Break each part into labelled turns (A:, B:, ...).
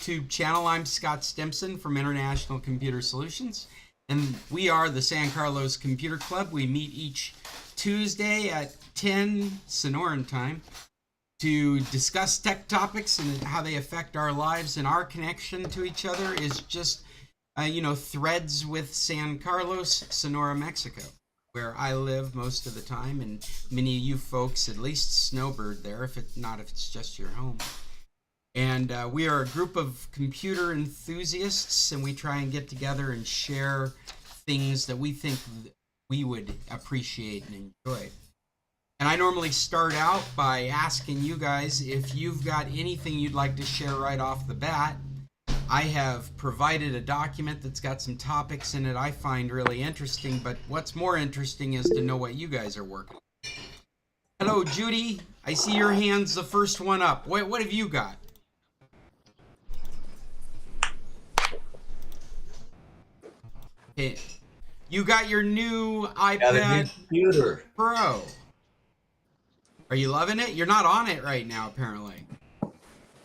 A: YouTube channel. I'm Scott Stimson from International Computer Solutions, and we are the San Carlos Computer Club. We meet each Tuesday at 10 Sonoran time to discuss tech topics and how they affect our lives, and our connection to each other is just, threads with San Carlos, Sonora, Mexico, where I live most of the time, and many of you folks at least snowbird there, if it's just your home. And we are a group of computer enthusiasts, and we try and get together and share things that we think we would appreciate and enjoy. And I normally start out by asking you guys if you've got anything you'd like to share right off the bat. I have provided a document that's got some topics in it I find really interesting, but what's more interesting is to know what you guys are working on. Hello, Judy. I see your hand's the first one up. What have you got? Okay. You got your new iPad Pro. Are you loving it? You're not on it right now, apparently.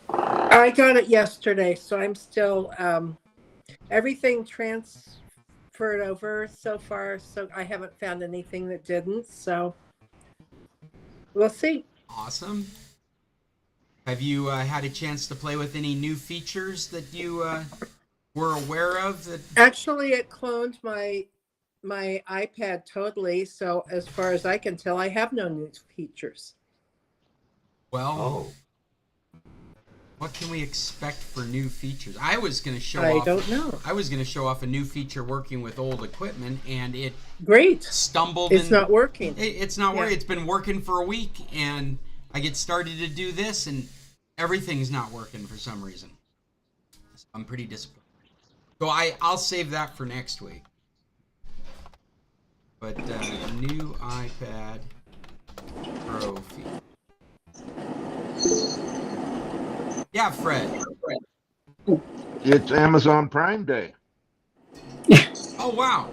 B: I got it yesterday, so I'm still, everything transferred over so far, so I haven't found anything that didn't, so we'll see.
A: Awesome. Have you had a chance to play with any new features that you were aware of?
B: Actually, it cloned my iPad totally, so as far as I can tell, I have no new features.
A: Well, what can we expect for new features? I was going to show
B: off. I don't know.
A: I was going to show off a new feature working with old equipment, and it stumbled.
B: It's not working.
A: It's not working. It's been working for a week, and I get started to do this, and everything's not working for some reason. I'm pretty disappointed. So I'll save that for next week. But new iPad Pro feature. Yeah, Fred.
C: It's Amazon Prime Day.
A: Oh, wow.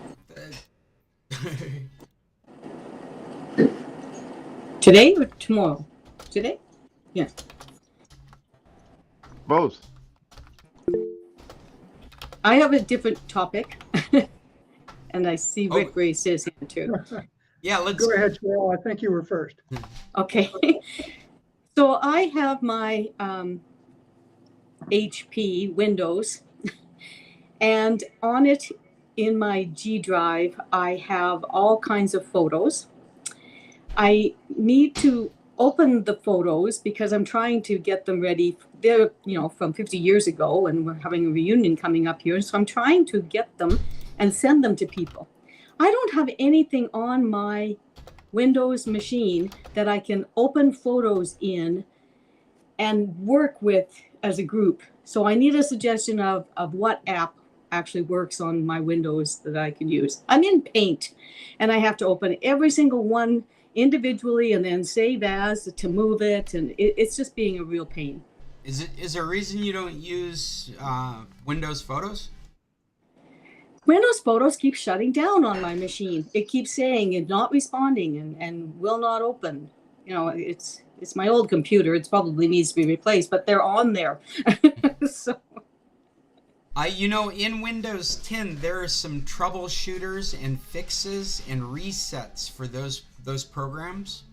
D: Today or tomorrow? Today? Yeah.
C: Both.
D: I have a different topic. And I see Rick raised his hand too.
A: Yeah, let's
E: go ahead, Cheryl. I think you were first.
D: Okay. So I have my HP Windows, and on it in my G drive, I have all kinds of photos. I need to open the photos because I'm trying to get them ready. They're, from 50 years ago, and we're having a reunion coming up here. So I'm trying to get them and send them to people. I don't have anything on my Windows machine that I can open photos in and work with as a group. So I need a suggestion of what app actually works on my Windows that I can use. I'm in Paint, and I have to open every single one individually and then save as to move it, and it's just being a real pain.
A: Is there a reason you don't use Windows Photos?
D: Windows Photos keeps shutting down on my machine. It keeps saying it's not responding and will not open. It's my old computer. It probably needs to be replaced, but they're on there. So,
A: in Windows 10, there are some troubleshooters and fixes and resets for those programs.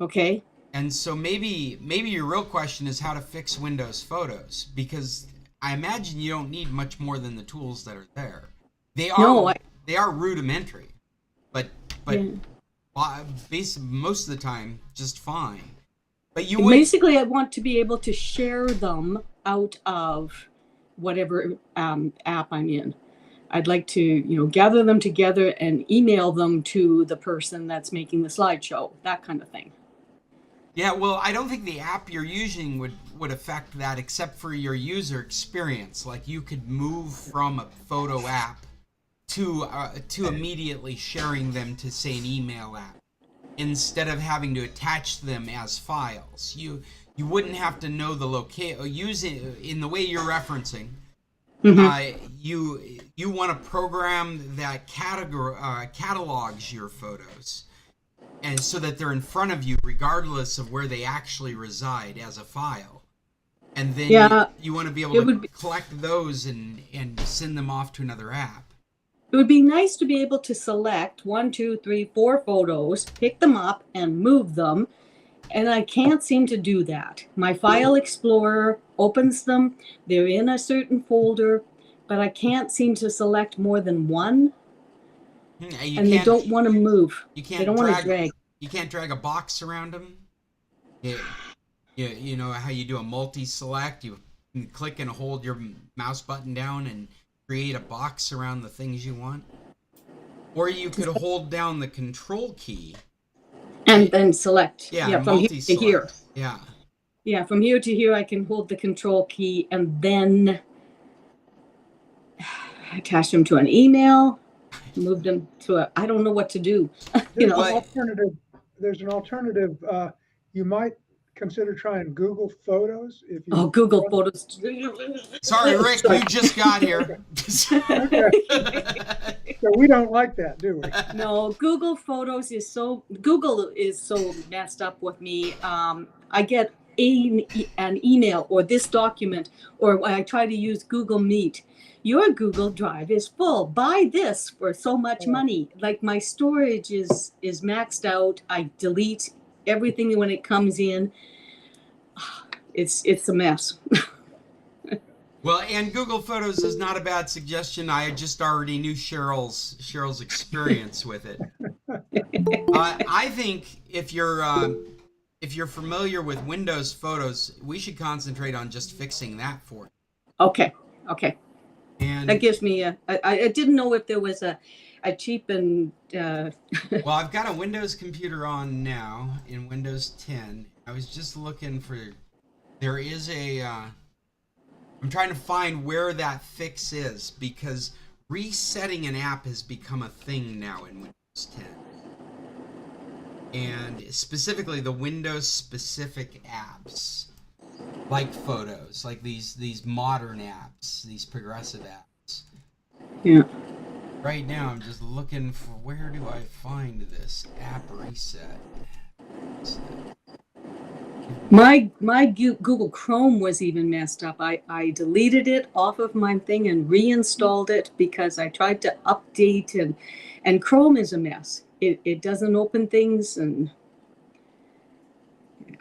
D: Okay.
A: And so maybe your real question is how to fix Windows Photos, because I imagine you don't need much more than the tools that are there. They are rudimentary, but basically most of the time just fine. But
D: basically, I want to be able to share them out of whatever app I'm in. I'd like to gather them together and email them to the person that's making the slideshow, that kind of thing.
A: Yeah, well, I don't think the app you're using would affect that, except for your user experience. Like, you could move from a photo app to immediately sharing them to, say, an email app, instead of having to attach them as files. You wouldn't have to know the location. Using in the way you're referencing, you want a program that catalogs your photos, and so that they're in front of you regardless of where they actually reside as a file. and then
D: Yeah,
A: you want to be able
D: it
A: to
D: would be,
A: collect those and send them off to another app.
D: it would be nice to be able to select 1, 2, 3, 4 photos, pick them up, and move them. And I can't seem to do that. My File Explorer opens them, they're in a certain folder, but I can't seem to select more than one,
A: You
D: and they
A: can't
D: don't want to move.
A: you
D: They
A: can't
D: don't want to
A: drag
D: drag.
A: you can't drag a box around them. You know how you do a multi-select. You can click and hold your mouse button down and create a box around the things you want. Or you could hold down the control key.
D: And then select.
A: Yeah,
D: From here to here.
A: multi-select. Yeah.
D: Yeah, from here to here, I can hold the control key and then attach them to an email, move them to a, I don't know what to do.
E: There's
A: What?
E: an alternative. There's an alternative. You might consider trying Google Photos if you.
D: Oh, Google Photos.
A: Sorry, Rick, you just got here.
E: Okay. So we don't like that, do we?
D: No, Google Photos is so messed up with me. I get an email or this document, or I try to use Google Meet. Your Google Drive is full. Buy this for so much money. Like my storage is maxed out. I delete everything when it comes in. It's a mess.
A: Well, and Google Photos is not a bad suggestion. I just already knew Cheryl's experience with it. I think if you're familiar with Windows Photos, we should concentrate on just fixing that for you.
D: Okay.
A: And
D: That gives me I didn't know if there was a cheap and
A: well, I've got a Windows computer on now in Windows 10. I was just looking for. There is a. I'm trying to find where that fix is because resetting an app has become a thing now in Windows 10. And specifically the Windows specific apps like Photos, like these modern apps, these progressive apps.
D: yeah.
A: Right now I'm just looking for where do I find this app reset.
D: My Google Chrome was even messed up. I deleted it off of my thing and reinstalled it because I tried to update and Chrome is a mess. It doesn't open things and yeah.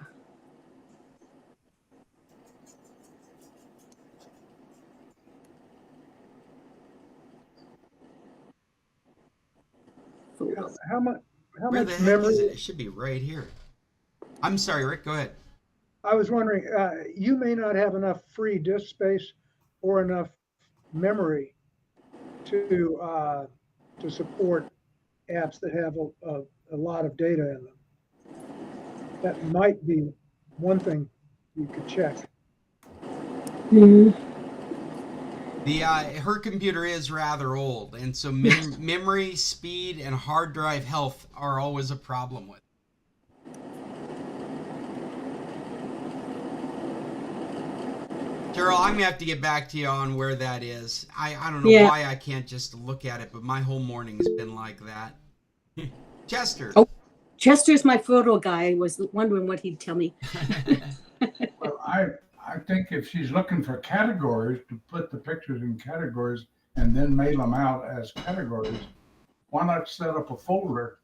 D: Photos.
E: How much? How
A: Where
E: much
A: the heck
E: memory?
A: is it? It should be right here. I'm sorry, Rick, go ahead.
E: I was wondering. You may not have enough free disk space or enough memory to support apps that have a lot of data in them. That might be one thing you could check.
D: Mhm.
A: Her computer is rather old, and so memory, speed, and hard drive health are always a problem with. Cheryl, I'm gonna have to get back to you on where that is. I don't know why I can't just look at it, but my whole morning's been like that. Chester.
D: Oh, Chester's my photo guy. I was wondering what he'd tell me.
F: Well, I think if she's looking for categories to put the pictures in categories and then mail them out as categories, why not set up a folder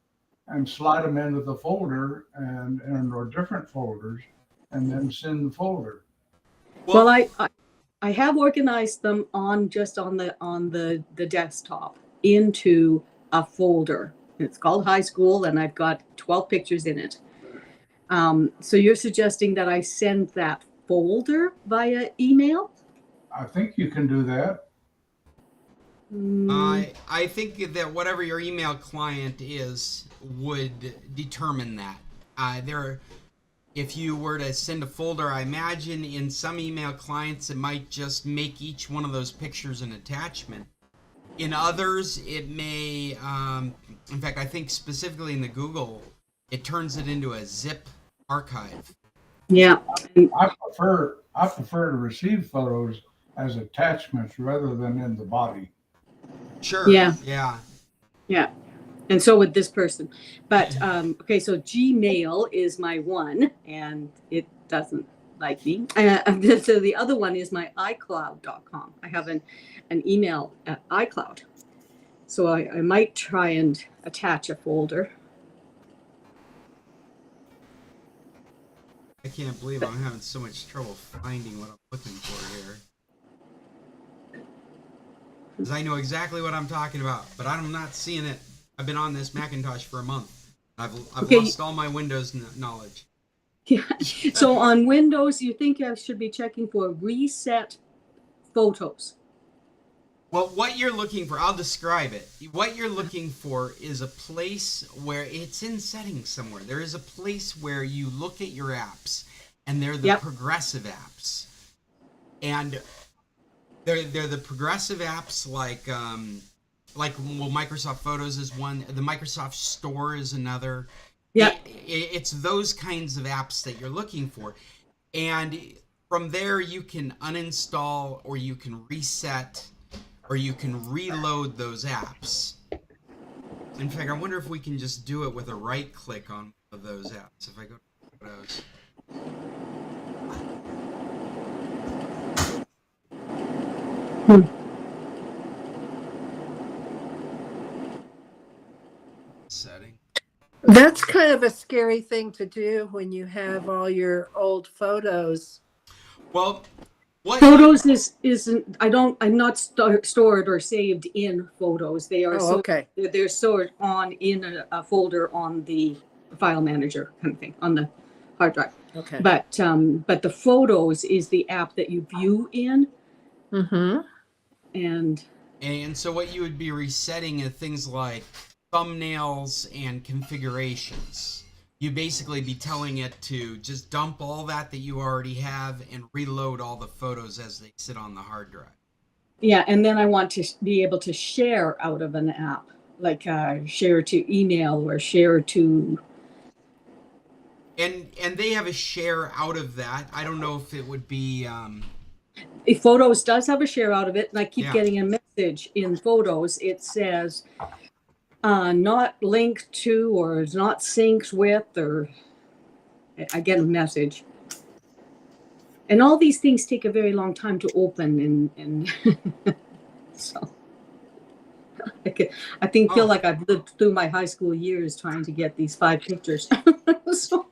F: and slide them into the folder and or different folders and then send the folder?
D: Well, I have organized them on the desktop into a folder. It's called High School, and I've got 12 pictures in it. So you're suggesting that I send that folder via email?
F: I think you can do that.
A: I think that whatever your email client is would determine that. If you were to send a folder, I imagine in some email clients it might just make each one of those pictures an attachment. In others, it may, in fact, I think specifically in the Google, it turns it into a zip archive.
D: Yeah.
F: I prefer to receive photos as attachments rather than in the body.
A: Sure.
D: Yeah.
A: Yeah.
D: And so would this person. But okay, so Gmail is my one, and it doesn't like me. So the other one is my iCloud.com. I have an email at iCloud. So I might try and attach a folder.
A: I can't believe I'm having so much trouble finding what I'm looking for here. Because I know exactly what I'm talking about, but I'm not seeing it. I've been on this Macintosh for a month. I've
D: Okay.
A: lost all my Windows knowledge.
D: Yeah. So on Windows, you think I should be checking for reset photos.
A: Well, what you're looking for, I'll describe it. What you're looking for is a place where it's in settings somewhere. There is a place where you look at your apps, and they're the progressive apps. And they're the progressive apps like Microsoft Photos is one. The Microsoft Store is another.
D: Yeah.
A: It's those kinds of apps that you're looking for. And from there, you can uninstall or you can reset or you can reload those apps. In fact, I wonder if we can just do it with a right click on one of those apps. If I go to Photos. Setting.
B: That's kind of a scary thing to do when you have all your old photos.
A: Well, what
D: Photos I'm not stored or saved in Photos. They are
B: okay.
D: They're stored in a folder on the file manager kind of thing on the hard drive.
B: Okay.
D: But the Photos is the app that you view in.
B: Mm-hmm.
A: And so what you would be resetting are things like thumbnails and configurations. You basically be telling it to just dump all that you already have and reload all the photos as they sit on the hard drive.
D: Yeah, and then I want to be able to share out of an app, like share to email or share to.
A: And they have a share out of that. I don't know if it would be.
D: If Photos does have a share out of it, and I keep getting a message in Photos. It says not linked to or is not synced with, or I get a message. And all these things take a very long time to open, and so I feel like I've lived through my high school years trying to get these 5 pictures. So,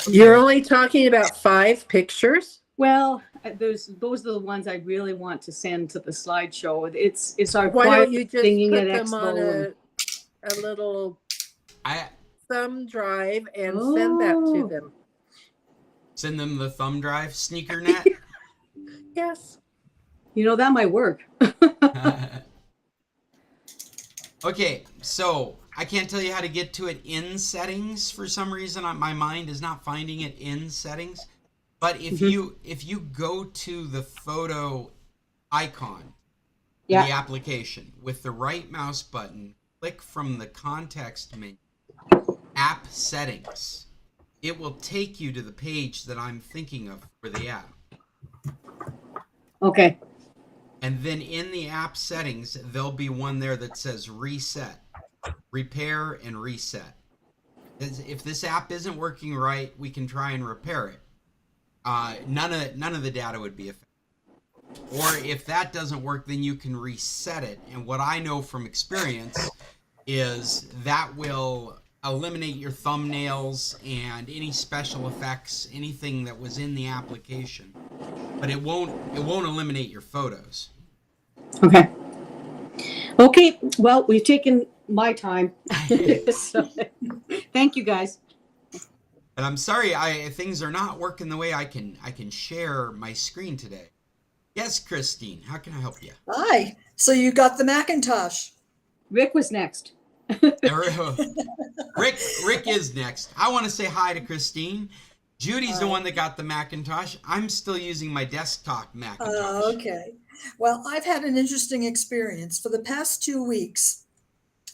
B: you're only talking about 5 pictures?
D: well, those are the ones I really want to send to the slideshow. It's our
B: Why
D: choir
B: don't you just
D: singing
B: put
D: at
B: them on
D: Expo.
B: a little thumb drive and
D: Oh.
B: send that to them?
A: Send them the thumb drive, sneaker net.
B: Yes.
D: That might work.
A: Okay, so I can't tell you how to get to it in settings for some reason. My mind is not finding it in settings. But if you go to the photo icon, the application with the right mouse button, click from the context menu, app settings, it will take you to the page that I'm thinking of for the app.
D: Okay.
A: And then in the app settings, there'll be one there that says reset, repair and reset. If this app isn't working right, we can try and repair it. None of the data would be affected. Or if that doesn't work, then you can reset it. And what I know from experience is that will eliminate your thumbnails and any special effects, anything that was in the application. But it won't eliminate your photos.
D: Okay. Okay. Well, we've taken my time. So, thank you, guys.
A: And I'm sorry, things are not working the way I can share my screen today. Yes, Christine, how can I help you?
G: Hi. So you got the Macintosh.
D: Rick was next.
A: Rick is next. I want to say hi to Christine. Judy's the one that got the Macintosh. I'm still using my desktop Macintosh.
G: Okay. Well, I've had an interesting experience. For the past 2 weeks,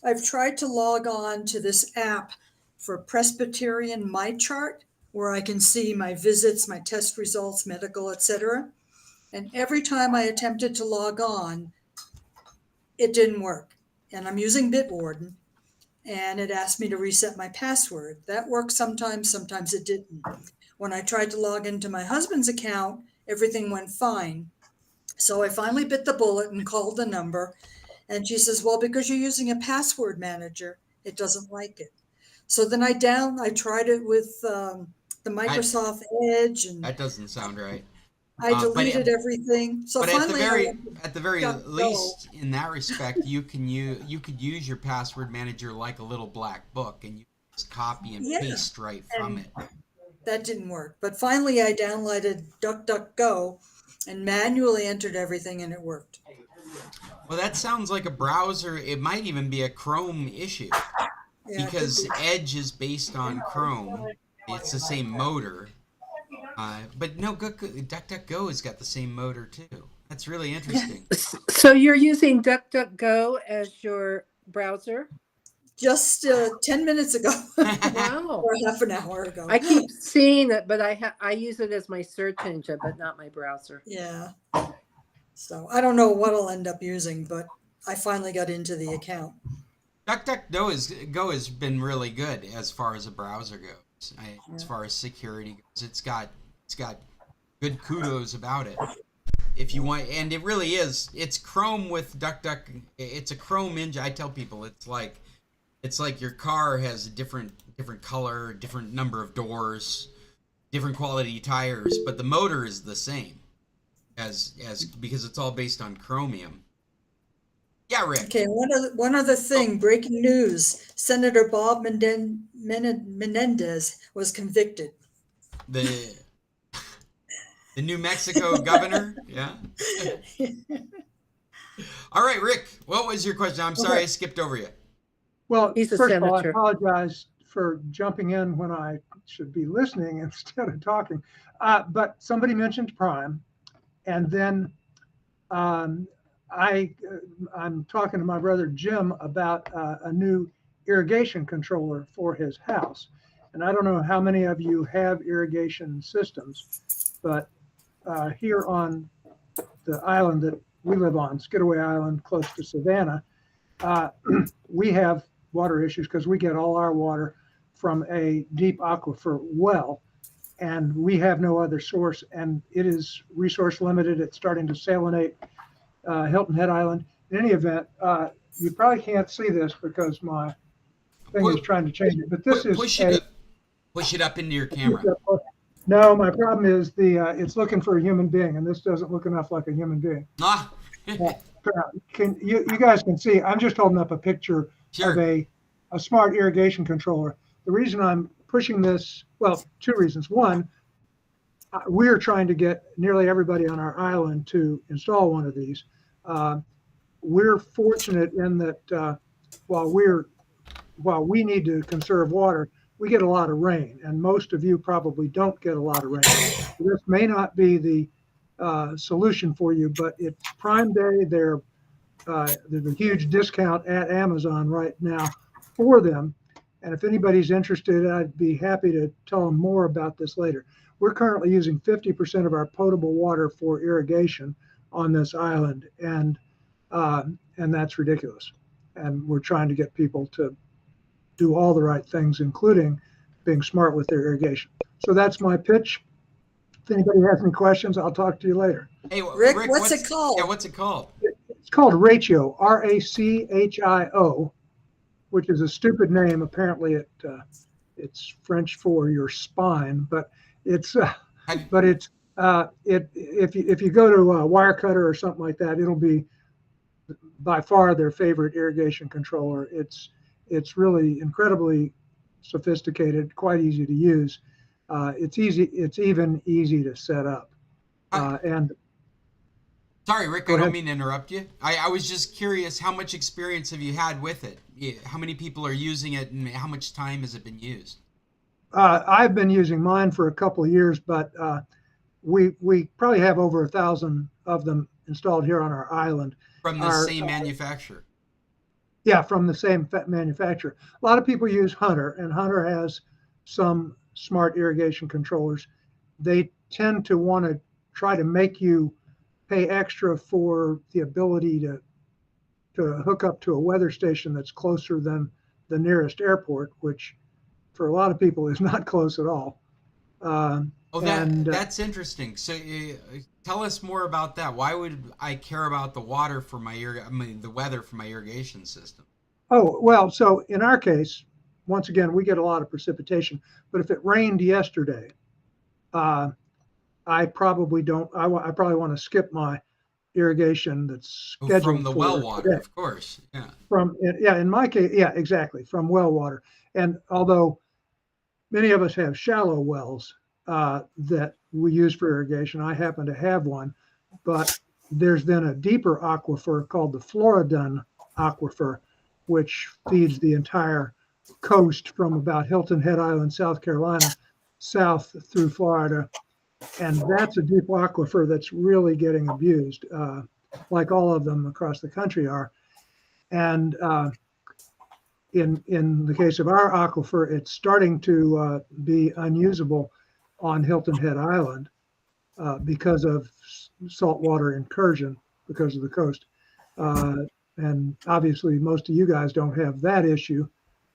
G: I've tried to log on to this app for Presbyterian My Chart, where I can see my visits, my test results, medical, etc. And every time I attempted to log on, it didn't work. And I'm using Bitwarden. and it asked me to reset my password. That worked sometimes, sometimes it didn't. When I tried to log into my husband's account, everything went fine. So I finally bit the bullet and called the number. And she says, well, because you're using a password manager, it doesn't like it. So then I tried it with the Microsoft Edge, and
A: That doesn't sound right.
G: I
A: But
G: deleted everything. So
A: but
G: finally I went to
A: at the very
G: DuckDuckGo.
A: least, in that respect, you could use your password manager like a little black book, and you just copy and
G: Yeah,
A: paste right from
G: and
A: it.
G: that didn't work. But finally I downloaded DuckDuckGo and manually entered everything, and it worked.
A: Well, that sounds like a browser. It might even be a Chrome issue
G: Yeah, it could
A: because
G: be.
A: Edge is based on Chrome. It's the same motor. But no, DuckDuckGo has got the same motor too. That's really interesting.
B: So you're using DuckDuckGo as your browser?
G: Just 10 minutes ago.
B: Wow.
G: Or half an hour ago.
B: I keep seeing it, but I use it as my search engine, but not my browser.
G: Yeah. So I don't know what I'll end up using, but I finally got into the account.
A: DuckDuckGo has been really good as far as a browser goes. As far as security goes, it's got good kudos about it. If you want, and it really is. It's Chrome with DuckDuck. It's a Chrome engine. I tell people it's like your car has a different color, different number of doors, different quality tires, but the motor is the same as because it's all based on Chromium. Yeah, Rick.
G: Okay, one other thing, breaking news. Senator Bob Menendez was convicted.
A: The New Mexico governor. Yeah. All right, Rick. What was your question? I'm sorry I skipped over you.
E: Well,
B: He's a
E: first of all, I
B: senator.
E: apologize for jumping in when I should be listening instead of talking. But somebody mentioned Prime, and then I'm talking to my brother Jim about a new irrigation controller for his house. And I don't know how many of you have irrigation systems, but here on the island that we live on, Skidaway Island, close to Savannah, we have water issues because we get all our water from a deep aquifer well, and we have no other source, and it is resource limited. It's starting to salinate Hilton Head Island. In any event, you probably can't see this because my thing is trying to change it, but this is
A: push it up into your camera.
E: No, my problem is it's looking for a human being, and this doesn't look enough like a human being.
A: Ah.
E: You guys can see, I'm just holding up a picture
A: Sure.
E: of a smart irrigation controller. The reason I'm pushing this, well, two reasons. One, we're trying to get nearly everybody on our island to install one of these. We're fortunate in that while we need to conserve water, we get a lot of rain, and most of you probably don't get a lot of rain. This may not be the solution for you, but it's Prime Day. There's a huge discount at Amazon right now for them. And if anybody's interested, I'd be happy to tell them more about this later. We're currently using 50% of our potable water for irrigation on this island, and that's ridiculous. And we're trying to get people to do all the right things, including being smart with their irrigation. So that's my pitch. If anybody has any questions, I'll talk to you later.
A: Hey,
G: Rick, what's it called?
A: Yeah, what's it called?
E: It's called Ratio, RACHIO, which is a stupid name. Apparently, it's French for your spine, but it's if you go to Wirecutter or something like that, it'll be by far their favorite irrigation controller. It's really incredibly sophisticated, quite easy to use. It's even easy to set up. And
A: sorry, Rick,
E: Go
A: I don't
E: ahead.
A: mean to interrupt you. I was just curious, how much experience have you had with it? How many people are using it, and how much time has it been used?
E: I've been using mine for a couple of years, but we probably have over 1,000 of them installed here on our island.
A: From the same manufacturer?
E: Yeah, from the same manufacturer. A lot of people use Hunter, and Hunter has some smart irrigation controllers. They tend to want to try to make you pay extra for the ability to hook up to a weather station that's closer than the nearest airport, which for a lot of people is not close at all.
A: Oh, that's interesting. So, tell us more about that. Why would I care about the water for the weather for my irrigation system?
E: Oh, well, so in our case, once again, we get a lot of precipitation, but if it rained yesterday, uh, I probably don't, I probably want to skip my irrigation that's
A: Oh, from
E: scheduled
A: the
E: for
A: well water,
E: today.
A: of course. Yeah.
E: Yeah, in my case, yeah, exactly, from well water. And although many of us have shallow wells that we use for irrigation, I happen to have one, but there's then a deeper aquifer called the Floridun aquifer, which feeds the entire coast from about Hilton Head Island, South Carolina, south through Florida. And that's a deep aquifer that's really getting abused, like all of them across the country are. And in the case of our aquifer, it's starting to be unusable on Hilton Head Island because of saltwater incursion because of the coast. And obviously, most of you guys don't have that issue,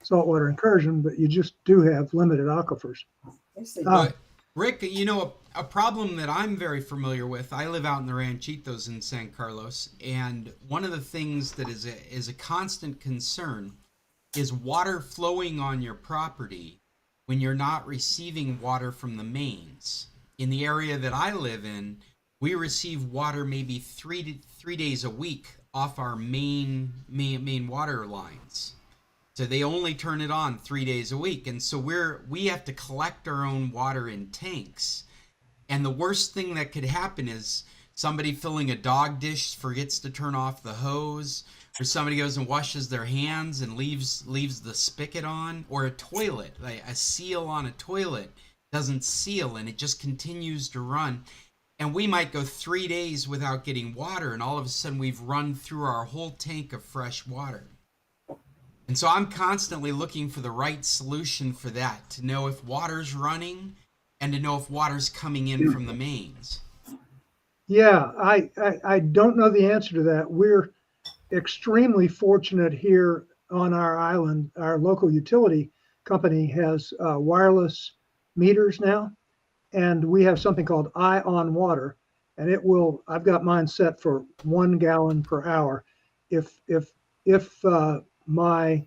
E: saltwater incursion, but you just do have limited aquifers.
A: But Rick, a problem that I'm very familiar with, I live out in the Ranchitos in San Carlos, and one of the things that is a constant concern is water flowing on your property when you're not receiving water from the mains. In the area that I live in, we receive water maybe 3 days a week off our main water lines. So they only turn it on 3 days a week, and so we have to collect our own water in tanks. And the worst thing that could happen is somebody filling a dog dish forgets to turn off the hose, or somebody goes and washes their hands and leaves the spigot on, or a toilet, like a seal on a toilet doesn't seal and it just continues to run. And we might go 3 days without getting water, and all of a sudden we've run through our whole tank of fresh water. And so I'm constantly looking for the right solution for that, to know if water's running and to know if water's coming in from the mains.
E: Yeah, I don't know the answer to that. We're extremely fortunate here on our island. Our local utility company has wireless meters now, and we have something called Eye on Water, and I've got mine set for 1 gallon per hour. If my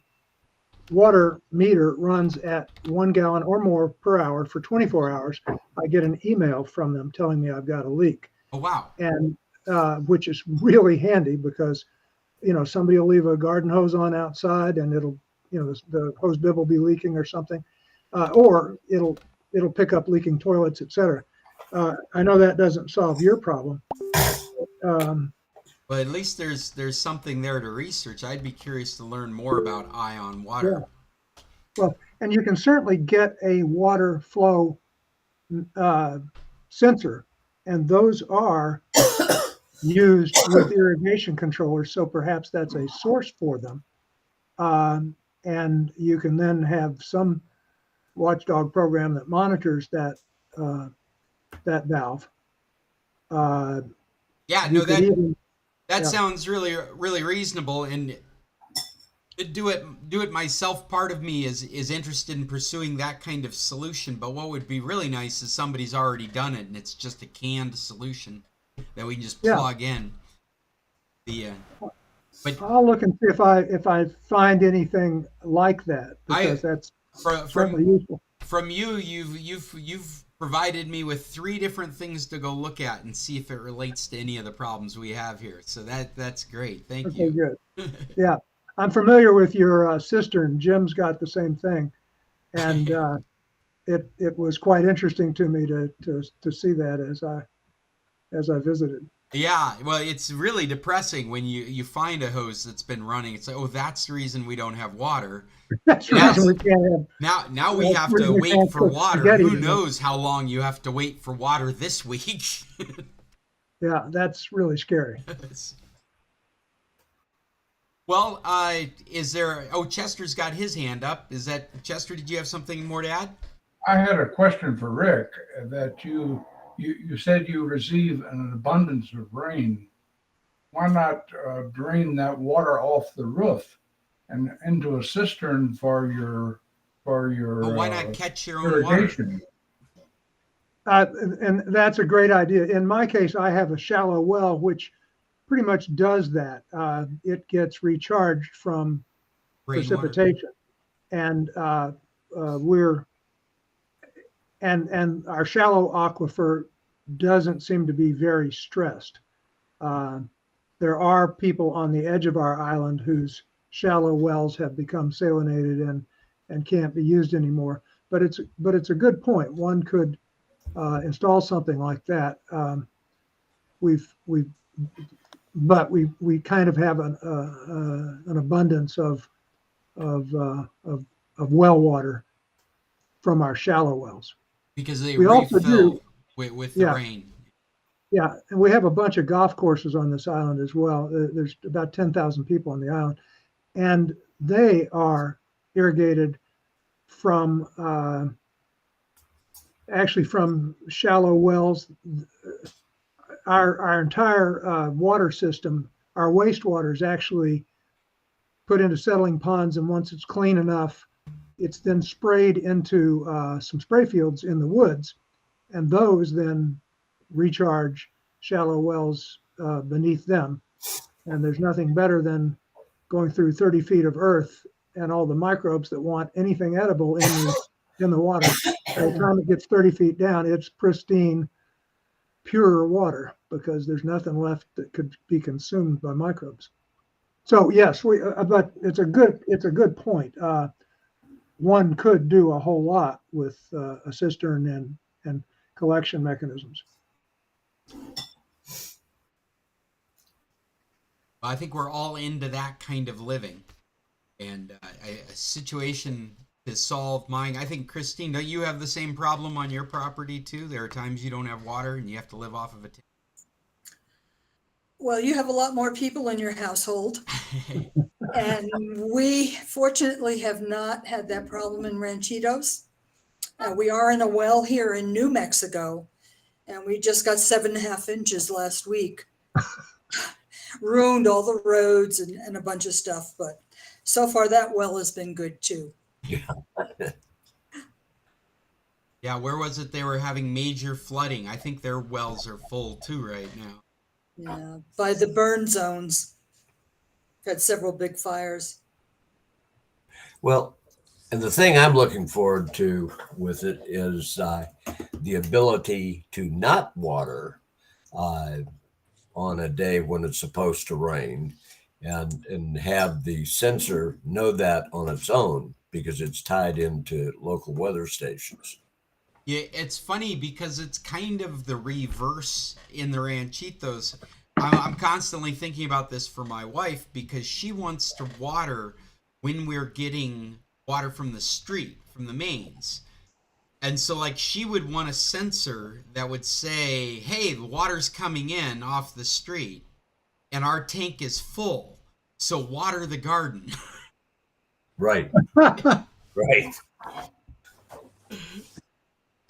E: water meter runs at 1 gallon or more per hour for 24 hours, I get an email from them telling me I've got a leak.
A: Oh, wow.
E: And which is really handy because, somebody will leave a garden hose on outside and it'll, the hose bib will be leaking or something, or it'll pick up leaking toilets, etc. I know that doesn't solve your problem.
A: But at least there's something there to research. I'd be curious to learn more about Eye on Water.
E: Yeah. Well, and you can certainly get a water flow sensor, and those are used with irrigation controllers, so perhaps that's a source for them. And you can then have some watchdog program that monitors that valve.
A: Yeah, no, that sounds really, really reasonable. And do it myself. Part of me is interested in pursuing that kind of solution. But what would be really nice is somebody's already done it, and it's just a canned solution that we can just plug in. But
E: I'll look and see if I find anything like that, because that's certainly useful.
A: From you've provided me with 3 different things to go look at and see if it relates to any of the problems we have here. So that's great. Thank you.
E: Good. Yeah, I'm familiar with your cistern. Jim's got the same thing, and it was quite interesting to me to see that as I visited.
A: Yeah, well, it's really depressing when you find a hose that's been running. It's like, oh, that's the reason we don't have water.
E: That's the reason we can't have.
A: Now we have to wait for water. Who knows how long you have to wait for water this week?
E: Yeah, that's really scary.
A: Well, is there? Oh, Chester's got his hand up. Is that Chester? Did you have something more to add?
F: I had a question for Rick. That you said you receive an abundance of rain. Why not drain that water off the roof and into a cistern for your
A: But why not catch your own water?
F: irrigation.
E: And that's a great idea. In my case, I have a shallow well, which pretty much does that. It gets recharged from
A: Rainwater.
E: precipitation, and and our shallow aquifer doesn't seem to be very stressed. There are people on the edge of our island whose shallow wells have become salinated and can't be used anymore. But it's a good point. One could install something like that. We kind of have an abundance of well water from our shallow wells.
A: Because they
E: We also
A: refill
E: do-
A: with the
E: Yeah.
A: rain.
E: Yeah, and we have a bunch of golf courses on this island as well. There's about 10,000 people on the island, and they are irrigated from actually from shallow wells. Our entire water system, our wastewater is actually put into settling ponds, and once it's clean enough, it's then sprayed into some spray fields in the woods, and those then recharge shallow wells beneath them. And there's nothing better than going through 30 feet of earth and all the microbes that want anything edible in the water. By the time it gets 30 feet down, it's pristine, pure water because there's nothing left that could be consumed by microbes. So yes, but it's a good point. One could do a whole lot with a cistern and collection mechanisms.
A: I think we're all into that kind of living, and a situation to solve mine. I think, Christine, don't you have the same problem on your property too? There are times you don't have water and you have to live off of a tank.
G: Well, you have a lot more people in your household. And we fortunately have not had that problem in Ranchitos. We are in a well here in New Mexico, and we just got 7.5 inches last week. Ruined all the roads and a bunch of stuff, but so far that well has been good too.
A: Yeah, where was it they were having major flooding? I think their wells are full too right now.
G: Yeah, by the burn zones. Had several big fires.
H: Well, and the thing I'm looking forward to with it is the ability to not water on a day when it's supposed to rain, and have the sensor know that on its own because it's tied into local weather stations.
A: Yeah, it's funny because it's kind of the reverse in the Ranchitos. I'm constantly thinking about this for my wife because she wants to water when we're getting water from the street, from the mains. And so, like, she would want a sensor that would say, hey, the water's coming in off the street and our tank is full, so water the garden.
H: Right. Right.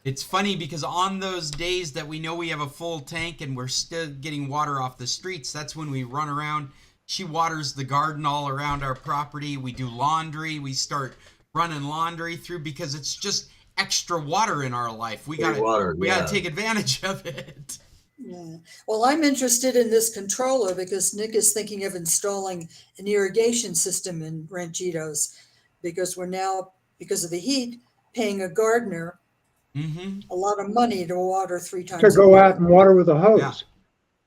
A: It's funny because on those days that we know we have a full tank and we're still getting water off the streets, that's when we run around. She waters the garden all around our property. We do laundry. We start running laundry through because it's just extra water in our life. We gotta take advantage of it.
G: Yeah. Well, I'm interested in this controller because Nick is thinking of installing an irrigation system in Ranchitos because we're now, because of the heat, paying a gardener a lot of money to water 3 times
E: To go out and water with a hose.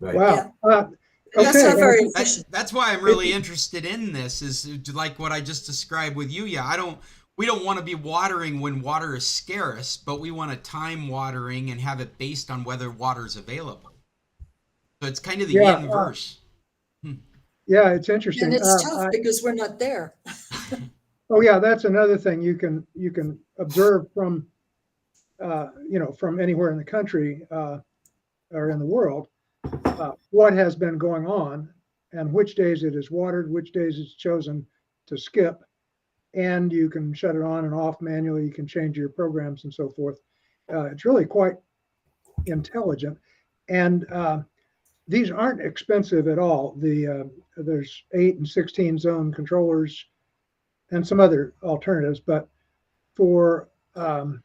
A: Yeah.
H: Right.
E: Wow.
G: That's not very
A: That,
G: efficient.
A: that's why I'm really interested in this, is like what I just described with you. Yeah, we don't want to be watering when water is scarce, but we want to time watering and have it based on whether water is available. So it's kind of the inverse.
E: Yeah, it's interesting.
G: And it's tough because we're not there.
E: Oh yeah, that's another thing you can observe from from anywhere in the country or in the world, what has been going on and which days it is watered, which days it's chosen to skip, and you can shut it on and off manually. You can change your programs and so forth. It's really quite intelligent, and these aren't expensive at all. There's 8 and 16 zone controllers and some other alternatives, but for,
A: Are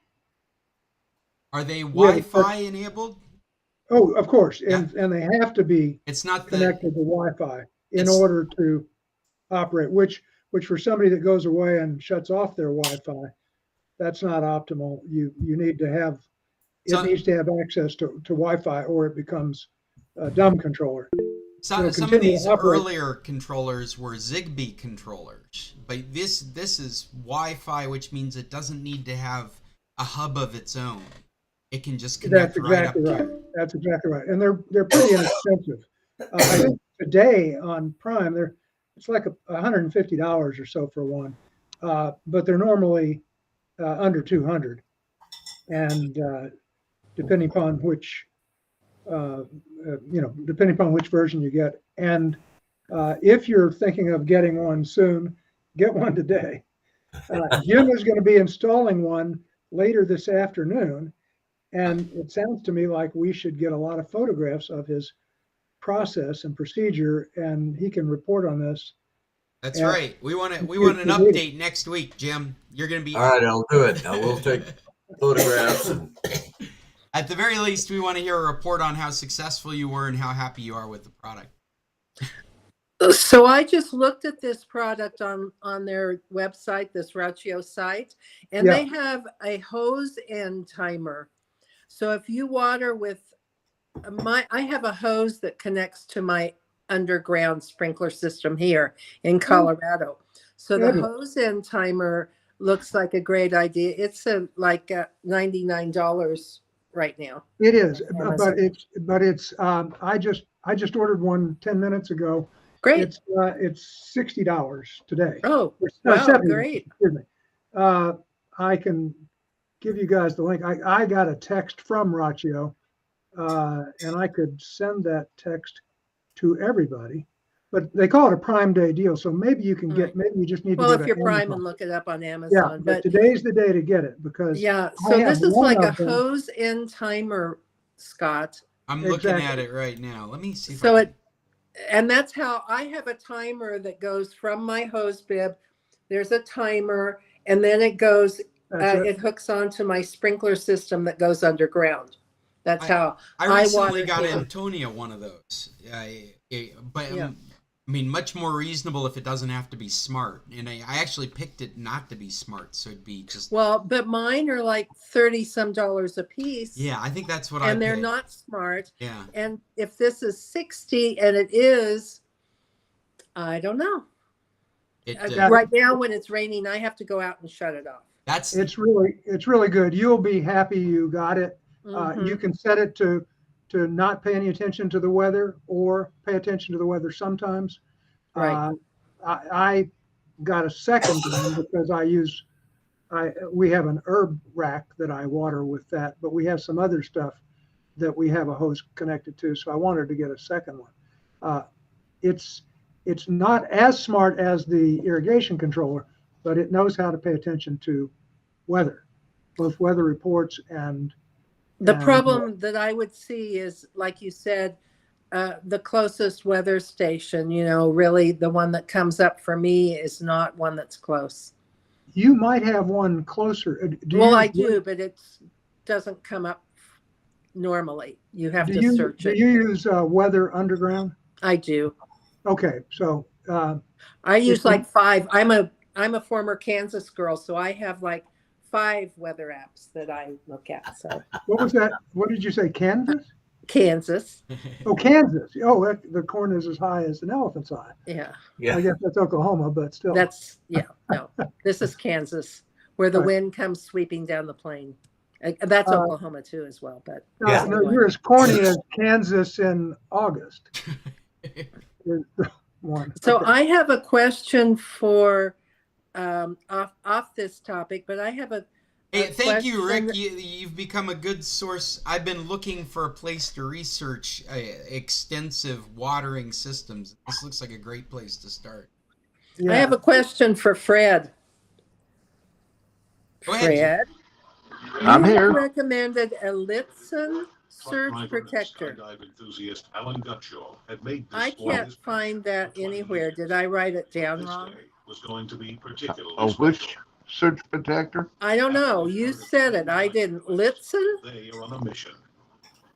A: they
E: have-
A: Wi-Fi enabled?
E: oh, of course,
A: Yeah.
E: and they have to be
A: It's not
E: connected to Wi-Fi in
A: It's-
E: order to operate, which for somebody that goes away and shuts off their Wi-Fi, that's not optimal. You need to have,
A: So-
E: it needs to have access to Wi-Fi, or it becomes a dumb controller.
A: Some of
E: continue
A: these
E: to operate.
A: earlier controllers were Zigbee controllers, but this is Wi-Fi, which means it doesn't need to have a hub of its own. It can just connect
E: That's
A: right up
E: exactly
A: to
E: right.
A: it.
E: That's exactly right. And they're pretty inexpensive. I think today on Prime, it's like $150 or so for one, but they're normally under 200, and depending upon which depending upon which version you get. And if you're thinking of getting one soon, get one today. Jim is going to be installing one later this afternoon, and it sounds to me like we should get a lot of photographs of his process and procedure, and he can report on this.
A: That's
E: Yeah.
A: right. We want an update next week, Jim. You're going to be
H: All right, I'll do it. I will take photographs. And
A: at the very least. We want to hear a report on how successful you were and how happy you are with the product.
B: So I just looked at this product on their website, this Rachio site, and they have a hose end timer. So if you water with I have a hose that connects to my underground sprinkler system here in Colorado. So the hose end timer looks like a great idea. It's $99 right now.
E: It is, but it's I just ordered one 10 minutes ago.
B: Great.
E: It's $60 today.
B: Oh,
E: No,
B: wow,
E: 70,
B: great.
E: excuse me. I can give you guys the link. I got a text from Rachio, and I could send that text to everybody, but they call it a Prime Day deal. So maybe you can get, maybe you just need to
B: Well,
E: go
B: if
E: to
B: you're Prime
E: Amazon.
B: and look it up on
E: Yeah,
B: Amazon.
E: but today's the day to get it, because
B: Yeah,
E: I
B: so
E: have
B: this is
E: one
B: like a
E: of them.
B: hose end timer, Scott.
A: I'm looking at
E: Exactly.
A: it right now. Let me see. If
B: So
A: I can-
B: and that's how I have a timer that goes from my hose bib. There's a timer, and then it goes,
E: That's
B: it hooks onto my sprinkler system that goes underground. That's how
A: I
B: I
A: recently
B: water
A: got
B: here.
A: Antonia one of those. But
B: Yeah.
A: I mean, much more reasonable if it doesn't have to be smart. And I actually picked it not to be smart, so it'd be just.
B: Well, but mine are like $30-some a piece.
A: Yeah, I think that's what I.
B: And they're
A: paid.
B: not smart.
A: Yeah.
B: And if this is 60 and it is, I don't know. Right now, when it's raining, I have to go out and shut it off.
E: It's really good. You'll be happy you got it.
B: Mhm.
E: You can set it to not pay any attention to the weather, or pay attention to the weather sometimes.
B: Right.
E: I got a second one because we have an herb rack that I water with that, but we have some other stuff that we have a hose connected to. So I wanted to get a second one. It's not as smart as the irrigation controller, but it knows how to pay attention to weather, both weather reports and.
B: The problem that I would see is, like you said, the closest weather station, really the one that comes up for me is not one that's close.
E: You might have one closer.
B: I do, but it doesn't come up normally. You have to search it.
E: Do you use Weather Underground?
B: I do.
E: Okay, so
B: I use like 5. I'm a former Kansas girl, so I have like 5 weather apps that I look at. So
E: what was that? What did you say? Kansas?
B: Kansas.
E: Oh, Kansas. Oh, the corn is as high as an elephant's eye.
B: Yeah.
E: I guess that's Oklahoma, but still.
B: No. This is Kansas, where the wind comes sweeping down the plain. That's Oklahoma too, as well. But
E: no, you're as corny as Kansas in August.
B: So I have a question for off this topic, but I have a
A: Hey, thank you, Rick.
B: question.
A: You've become a good source. I've been looking for a place to research extensive watering systems. This looks like a great place to start.
E: Yeah.
B: I have a question for Fred.
A: Go ahead.
B: Fred,
C: I'm
B: you
C: here.
B: recommended a Litson surge protector. I can't find that anywhere. Did I write it down wrong?
I: was going to be particularly
C: Oh, which
I: special.
C: surge protector?
B: I don't know. You said it. I didn't. Litzen?
I: They are on a mission.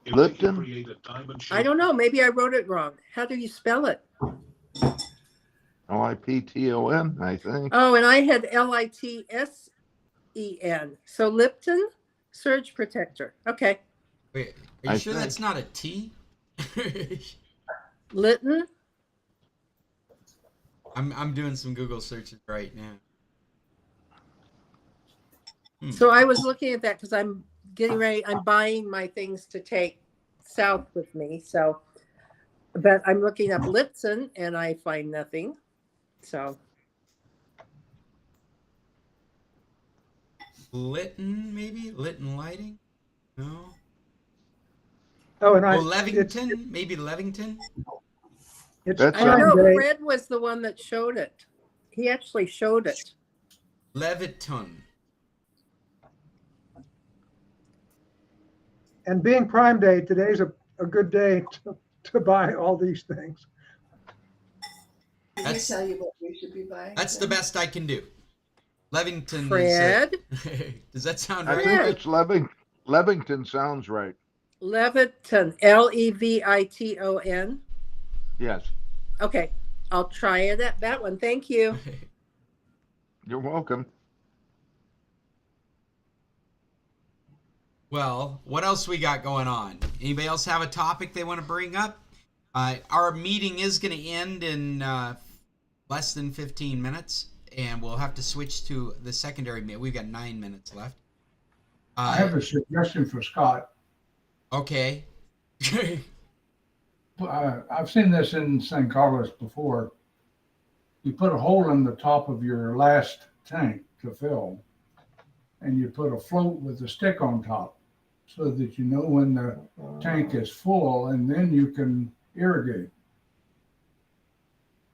I: If they can
C: Lipton?
I: create a diamond
B: I don't know. Maybe I wrote it wrong. How do you spell it?
C: Lipton, I think.
B: Oh, and I had Litsen. So Lipton surge protector. Okay.
A: Wait, are you
C: I
A: sure that's
C: think.
A: not a T?
B: Lytton.
A: I'm doing some Google searches right now.
B: So I was looking at that because I'm getting ready. I'm buying my things to take south with me. So, but I'm looking up Litzen and I find nothing. So
A: Lytton, maybe? Lytton Lighting? No.
E: Oh, and
A: Oh,
E: it's,
A: Levington? Maybe Levington?
E: it's
C: That's
B: I don't know.
E: Prime Day.
B: Fred was the one that showed it. He actually showed it.
A: Leviton.
E: And being Prime Day, today's a good day to buy all these things.
J: Did
A: That's-
J: he tell you what we should be buying?
A: That's the best I can do. Levington
B: Fred.
A: is. Does that sound
C: I
A: right?
C: think it's Levington sounds right.
B: Leviton. Leviton.
C: Yes.
B: Okay. I'll try it at that one. Thank you.
C: You're welcome.
A: Well, what else we got going on? Anybody else have a topic they want to bring up? Our meeting is going to end in less than 15 minutes, and we'll have to switch to the secondary meeting. We've got 9 minutes left.
F: I have a suggestion for Scott.
A: Okay.
F: I've seen this in San Carlos before. You put a hole in the top of your last tank to fill, and you put a float with a stick on top so that you know when the tank is full, and then you can irrigate.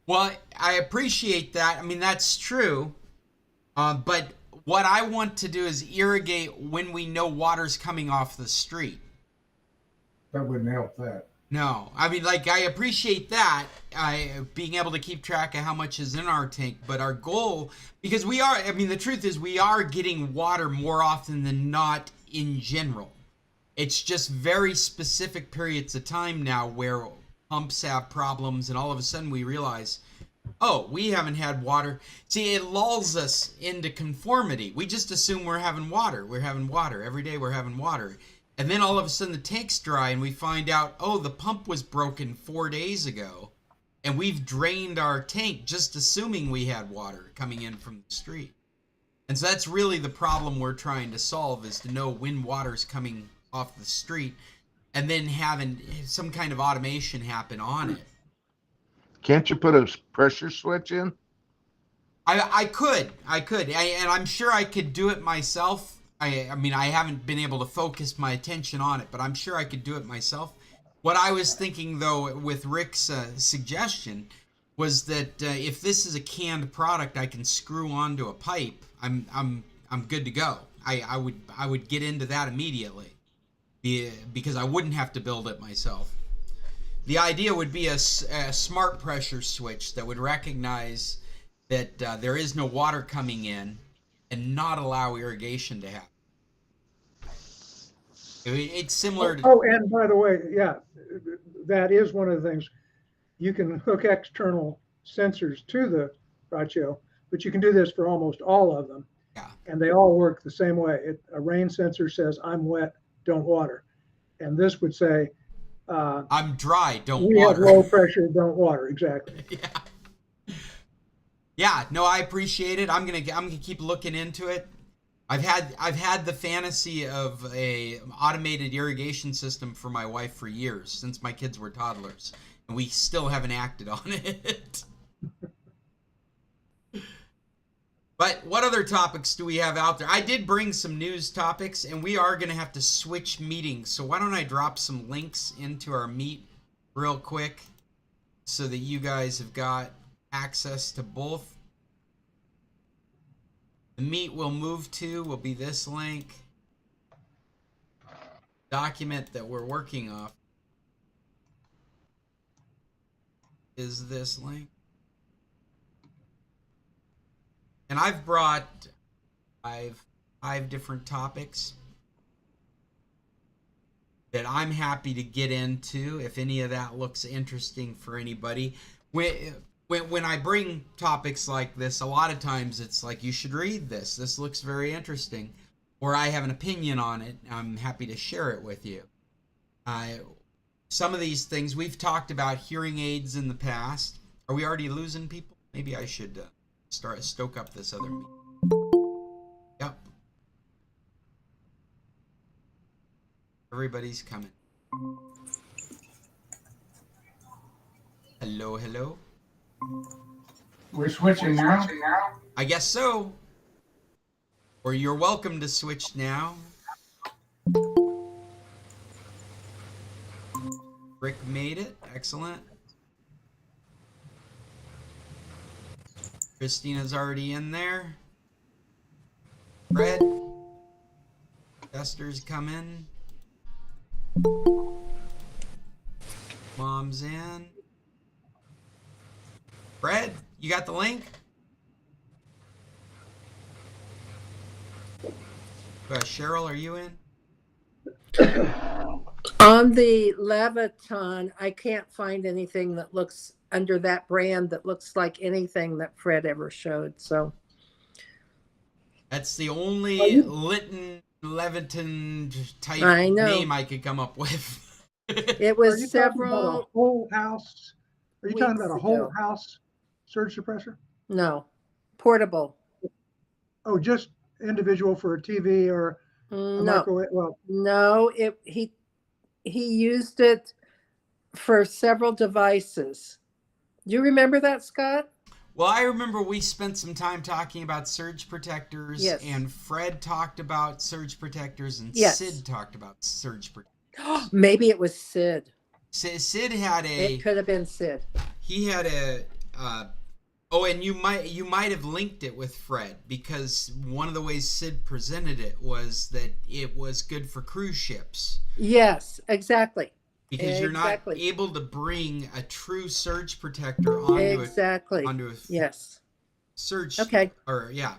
A: Well, I appreciate that. I mean, that's true. But what I want to do is irrigate when we know water's coming off the street.
F: That wouldn't help that.
A: No, I mean, like, I appreciate that, being able to keep track of how much is in our tank, but our goal, because we are, I mean, the truth is we are getting water more often than not in general. It's just very specific periods of time now where pumps have problems, and all of a sudden we realize, oh, we haven't had water. See, it lulls us into conformity. We just assume we're having water. We're having water. Every day we're having water. And then all of a sudden the tank's dry and we find out, oh, the pump was broken 4 days ago. And we've drained our tank just assuming we had water coming in from the street. And so that's really the problem we're trying to solve, is to know when water's coming off the street and then having some kind of automation happen on it.
C: Can't you put a pressure switch in?
A: I could, and I'm sure I could do it myself. I mean, I haven't been able to focus my attention on it, but I'm sure I could do it myself. What I was thinking, though, with Rick's suggestion, was that if this is a canned product, I can screw onto a pipe. I'm good to go. I would get into that immediately, because I wouldn't have to build it myself. The idea would be a smart pressure switch that would recognize that there is no water coming in and not allow irrigation to happen. It's similar to...
E: Oh, and by the way, yeah, that is one of the things. You can hook external sensors to the Braccio, but you can do this for almost all of them.
A: Yeah.
E: And they all work the same way. A rain sensor says, I'm wet, don't water. And this would say,
A: I'm dry, don't
E: we
A: water.
E: have low pressure, don't water. Exactly.
A: Yeah. Yeah, no, I appreciate it. I'm gonna keep looking into it. I've had the fantasy of a automated irrigation system for my wife for years, since my kids were toddlers, and we still haven't acted on it. But what other topics do we have out there? I did bring some news topics, and we are going to have to switch meetings. So why don't I drop some links into our meet real quick so that you guys have got access to both. The meet we'll move to will be this link. Document that we're working off is this link. and I've brought five different topics that I'm happy to get into if any of that looks interesting for anybody. When I bring topics like this, a lot of times it's like, you should read this. This looks very interesting. Or I have an opinion on it. I'm happy to share it with you. Some of these things, we've talked about hearing aids in the past. Are we already losing people? Maybe I should stoke up this other meeting. Yep. Everybody's coming. Hello, hello.
F: We're switching now.
A: I guess so. Or you're welcome to switch now. Rick made it. Excellent. Christina's already in there. Fred. Chester's come in. Mom's in. Fred, you got the link? Cheryl, are you in?
B: On the Leviton, I can't find anything that looks under that brand that looks like anything that Fred ever showed. So
A: That's the only Leviton type name I could come up with.
B: It was several.
E: A whole house. Are you talking about a whole
B: ago.
E: house surge suppressor?
B: No, portable.
E: Oh, just individual for a TV or a
B: No,
E: microwave? Well,
B: no. He used it for several devices. Do you remember that, Scott?
A: Well, I remember we spent some time talking about surge protectors,
B: Yes.
A: and Fred talked about surge protectors, and
B: Yes.
A: Sid talked about surge protectors.
B: Maybe it was Sid.
A: Sid had a.
B: It could have been Sid.
A: He had a. And you might have linked it with Fred, because one of the ways Sid presented it was that it was good for cruise ships.
B: Yes, exactly.
A: Because you're not able to bring a true surge protector onto a
B: yes
A: surge.
B: Okay.
A: Or yeah.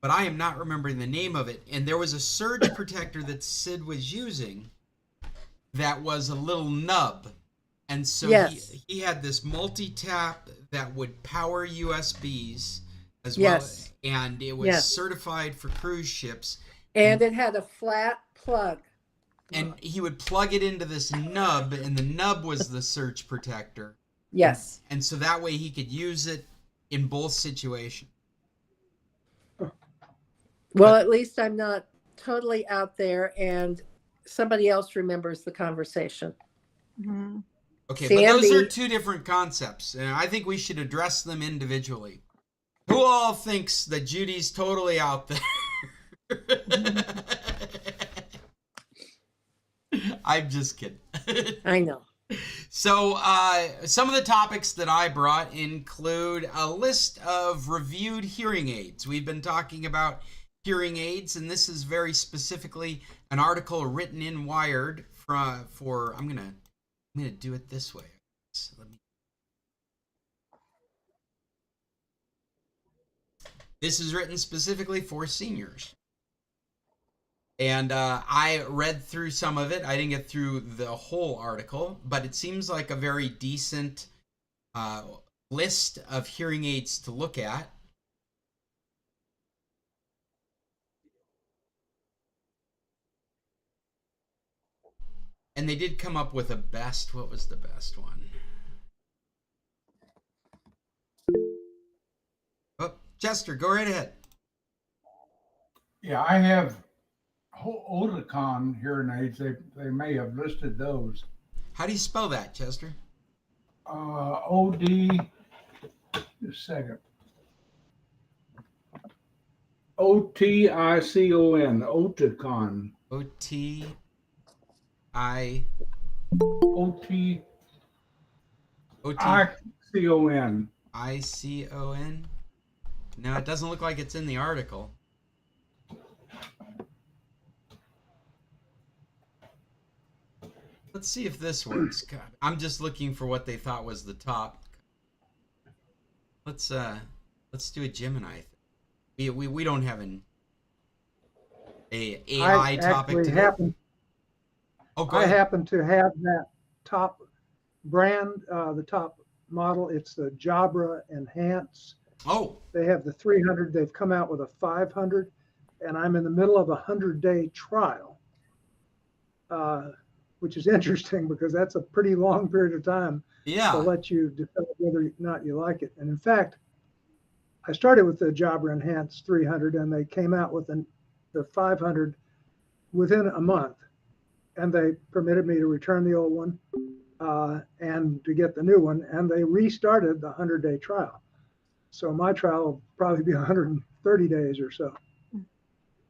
A: But I am not remembering the name of it. And there was a surge protector that Sid was using that was a little nub. And so he had this multi-tap that would power USBs as well. And it was certified for cruise ships.
B: And it had a flat plug.
A: And he would plug it into this nub, and the nub was the surge protector.
B: Yes.
A: And so that way he could use it in both situations.
B: Well, at least I'm not totally out there, and somebody else remembers the conversation.
G: Mm-hmm.
A: Okay, but those are two different concepts, and I think we should address them individually. Who all thinks that Judy's totally out there? I'm just kidding.
B: I know.
A: So some of the topics that I brought include a list of reviewed hearing aids. We've been talking about hearing aids, and this is very specifically an article written in Wired for I'm gonna do it this way. So this is written specifically for seniors. And I read through some of it. I didn't get through the whole article, but it seems like a very decent list of hearing aids to look at. And they did come up with a best. What was the best one? Oh, Chester, go right ahead.
F: Yeah, I have Oticon hearing aids. They may have listed those.
A: How do you spell that, Chester?
F: OD. Just a second. OTICON. Oticon. ICON.
A: ICON. No, it doesn't look like it's in the article. Let's see if this works. God, I'm just looking for what they thought was the top. Let's do a Gemini thing. We don't have a
E: I
A: AI topic
E: actually
A: today. Oh, go
E: I
A: ahead.
E: happen to have that top brand, the top model. It's the Jabra Enhance.
A: Oh,
E: They have the 300. They've come out with a 500, and I'm in the middle of a 100-day trial, which is interesting because that's a pretty long period of time to
A: yeah.
E: let you decide whether or not you like it. And in fact, I started with the Jabra Enhance 300, and they came out with the 500 within a month, and they permitted me to return the old one and to get the new one, and they restarted the 100-day trial. So my trial will probably be 130 days or so.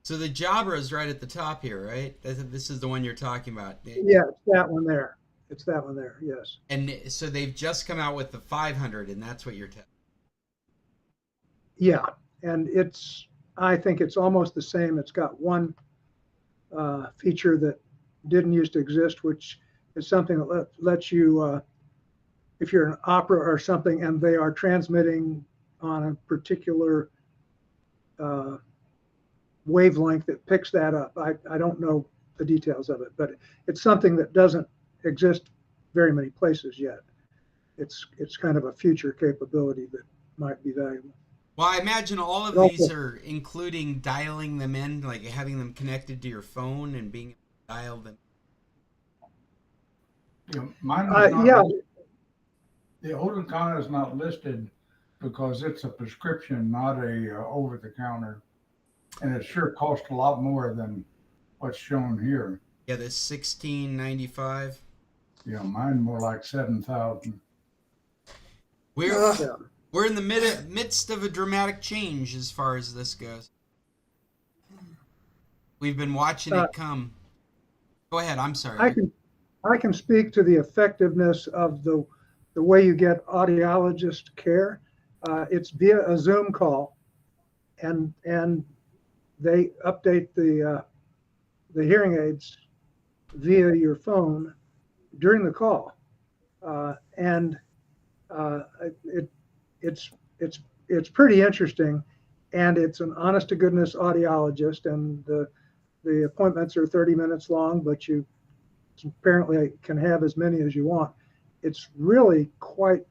A: So the Jabra is right at the top here, right? This is the one you're talking about.
E: Yeah, it's that one there. It's that one there, yes.
A: And so they've just come out with the 500, and that's what you're telling.
E: Yeah, and I think it's almost the same. It's got one feature that didn't used to exist, which is something that lets you, if you're an opera or something and they are transmitting on a particular wavelength that picks that up. I don't know the details of it, but it's something that doesn't exist very many places yet. It's kind of a future capability that might be valuable.
A: Well, I imagine all of these are including dialing them in, like having them connected to your phone and being able to dial them.
F: Mine was not.
E: Yeah.
F: The Oticon is not listed because it's a prescription, not a over-the-counter, and it sure costs a lot more than what's shown here.
A: Yeah, this $16.95.
F: Yeah, mine more like 7,000.
A: We're in the midst of a dramatic change as far as this goes. We've been watching it come. Go ahead. I'm sorry.
E: I can speak to the effectiveness of the way you get audiologist care. It's via a Zoom call, and they update the hearing aids via your phone during the call, and it's pretty interesting, and it's an honest to goodness audiologist, and the appointments are 30 minutes long, but you apparently can have as many as you want. It's really quite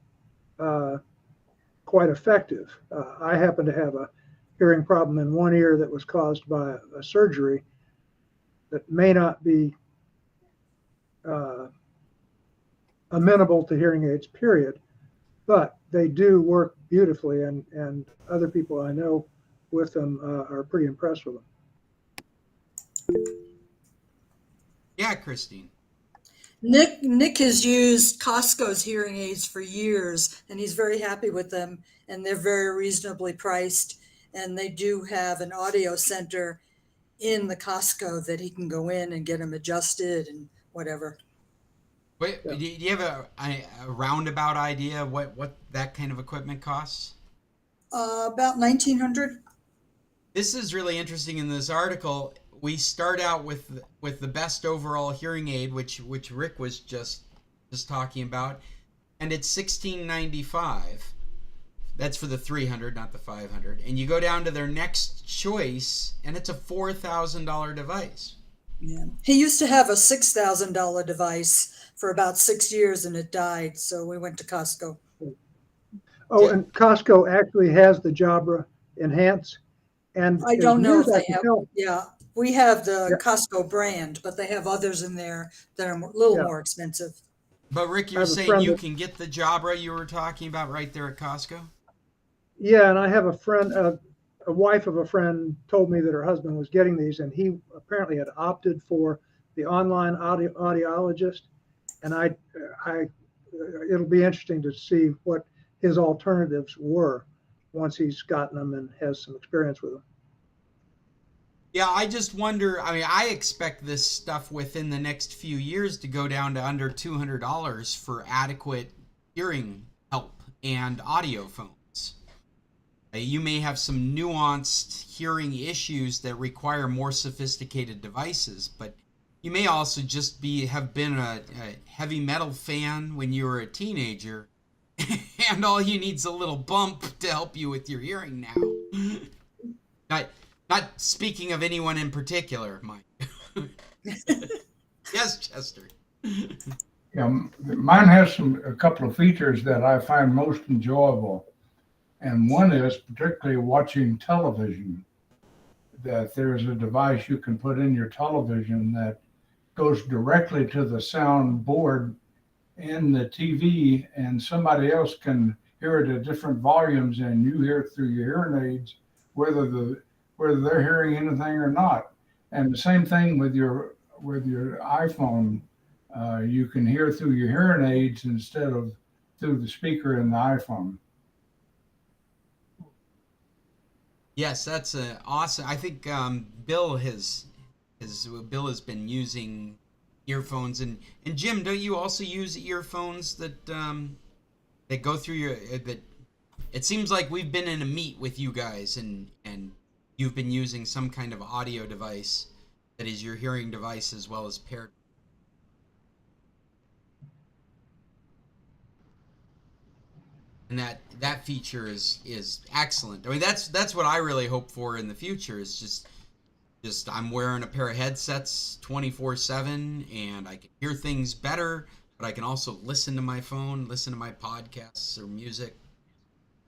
E: effective. I happen to have a hearing problem in one ear that was caused by a surgery that may not be amenable to hearing aids, period. But they do work beautifully, and other people I know with them are pretty impressed with them.
A: Yeah, Christine.
G: Nick has used Costco's hearing aids for years, and he's very happy with them, and they're very reasonably priced. And they do have an audio center in the Costco that he can go in and get them adjusted and whatever.
A: Wait, do you have a roundabout idea of what that kind of equipment costs?
G: About $1,900.
A: This is really interesting in this article. We start out with the best overall hearing aid, which Rick was just talking about, and it's $16.95. That's for the 300, not the 500. And you go down to their next choice, and it's a $4,000 device.
G: Yeah, he used to have a $6,000 device for about 6 years, and it died. So we went to Costco.
E: Oh, yeah. And Costco actually has the Jabra Enhance, and
G: I don't know if they have. Yeah. We have the Costco brand, but they have others in there that are a little more expensive.
A: But Rick, you're saying you can get the Jabra you were talking about right there at Costco?
E: Yeah, and I have a friend, a wife of a friend told me that her husband was getting these, and he apparently had opted for the online audiologist. And it'll be interesting to see what his alternatives were once he's gotten them and has some experience with them.
A: Yeah, I just wonder, I mean, I expect this stuff within the next few years to go down to under $200 for adequate hearing help and audio phones. You may have some nuanced hearing issues that require more sophisticated devices, but you may also just have been a heavy metal fan when you were a teenager, and all you need is a little bump to help you with your hearing now. Not speaking of anyone in particular, Mike. Yes, Chester.
F: Yeah, mine has a couple of features that I find most enjoyable. And one is particularly watching television, that there's a device you can put in your television that goes directly to the sound board in the TV, and somebody else can hear it at different volumes, and you hear it through your hearing aids, whether they're hearing anything or not. And the same thing with your iPhone. You can hear through your hearing aids instead of through the speaker in the iPhone.
A: Yes, that's awesome. I think Bill has been using earphones, and Jim, don't you also use earphones that go through your that? It seems like we've been in a meet with you guys, and you've been using some kind of audio device that is your hearing device as well as paired. And that feature is excellent. I mean, that's what I really hope for in the future, is just I'm wearing a pair of headsets 24/7, and I can hear things better, but I can also listen to my phone, listen to my podcasts or music,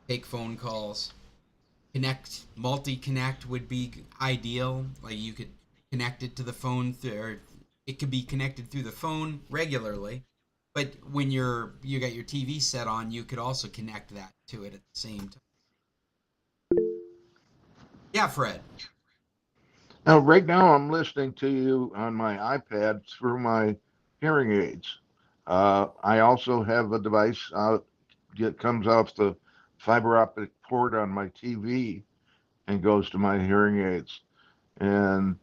A: take phone calls, multi-connect would be ideal. Like you could connect it to the phone, or it could be connected through the phone regularly. But when you got your TV set on, you could also connect that to it at the same time. Yeah, Fred.
C: Now, right now, I'm listening to you on my iPad through my hearing aids. I also have a device that comes off the fiber optic port on my TV and goes to my hearing aids, and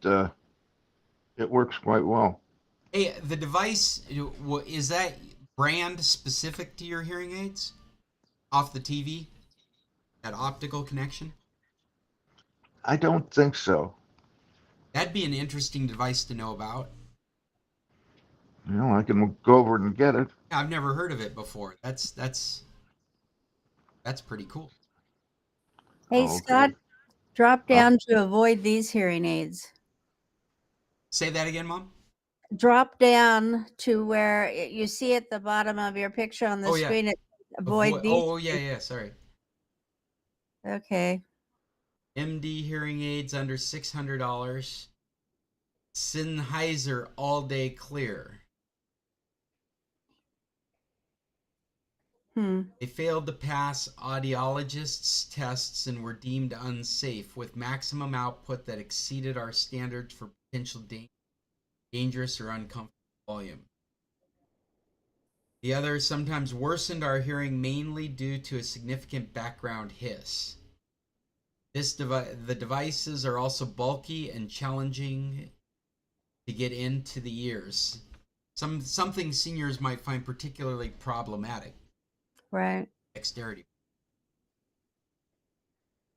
C: it works quite well.
A: Hey, the device, is that brand specific to your hearing aids? Off the TV? That optical connection?
C: I don't think so.
A: That'd be an interesting device to know about.
C: I can go over and get it.
A: I've never heard of it before. That's pretty cool.
K: Hey,
C: Okay.
K: Scott, drop down to avoid these hearing aids.
A: Say that again, Mom?
K: Drop down to where you see at the bottom of your picture on the screen. It avoid these.
A: Oh, yeah, sorry.
K: Okay.
A: MD hearing aids under $600. Sennheiser all day clear. They failed to pass audiologists' tests and were deemed unsafe, with maximum output that exceeded our standards for potential dangerous or uncomfortable volume. The others sometimes worsened our hearing, mainly due to a significant background hiss. The devices are also bulky and challenging to get into the ears. Something seniors might find particularly problematic.
K: Right.
A: Dexterity.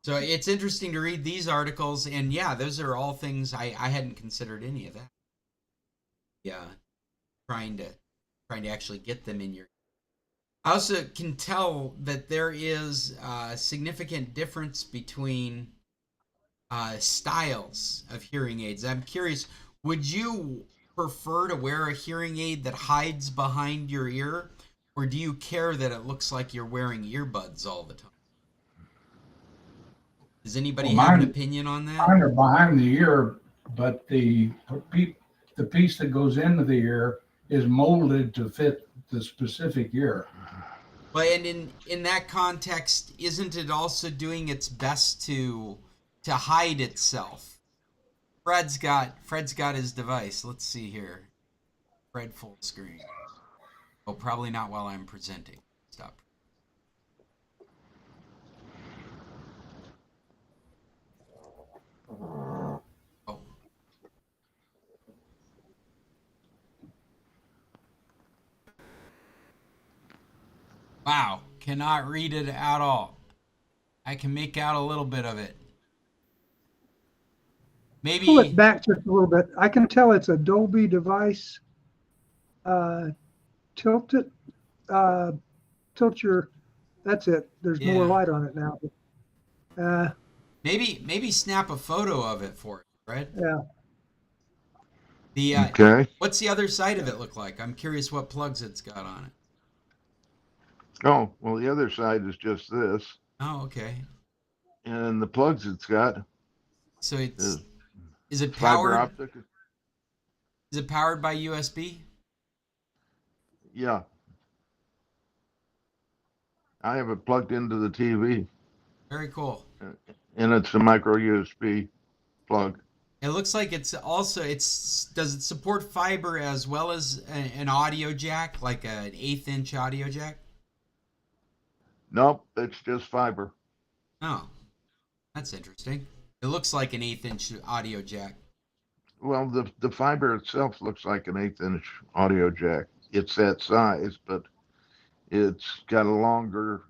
A: So it's interesting to read these articles, and yeah, those are all things I hadn't considered any of that. Yeah, trying to actually get them in your. I also can tell that there is a significant difference between styles of hearing aids. I'm curious, would you prefer to wear a hearing aid that hides behind your ear, or do you care that it looks like you're wearing earbuds all the time? Does anybody have an opinion on that?
F: Mine are behind the ear, but the piece that goes into the ear is molded to fit the specific ear.
A: Well, and in that context, isn't it also doing its best to hide itself? Fred's got his device. Let's see here. Fred full screen. Oh, probably not while I'm presenting. Stop. Oh. Wow, cannot read it at all. I can make out a little bit of it. Maybe
E: Pull it back just a little bit. I can tell it's a Dolby device. Tilt it. Tilt your. That's it. There's more light on it now.
A: Maybe snap a photo of it for it, Fred.
E: Yeah.
A: The
C: Okay.
A: what's the other side of it look like? I'm curious what plugs it's got on it.
C: Oh, well, the other side is just this,
A: Oh, okay.
C: and the plugs it's got
A: So
C: is
A: is it
C: fiber
A: powered?
C: optic.
A: Is it powered by USB?
C: Yeah, I have it plugged into the TV,
A: Very cool.
C: and it's a micro USB plug.
A: It looks like it's also does it support fiber as well as an audio jack, like an 1/8 inch audio jack?
C: Nope, it's just fiber.
A: Oh, that's interesting. It looks like an 1/8 inch audio jack.
C: Well, the fiber itself looks like an 1/8 inch audio jack. It's that size, but it's got a longer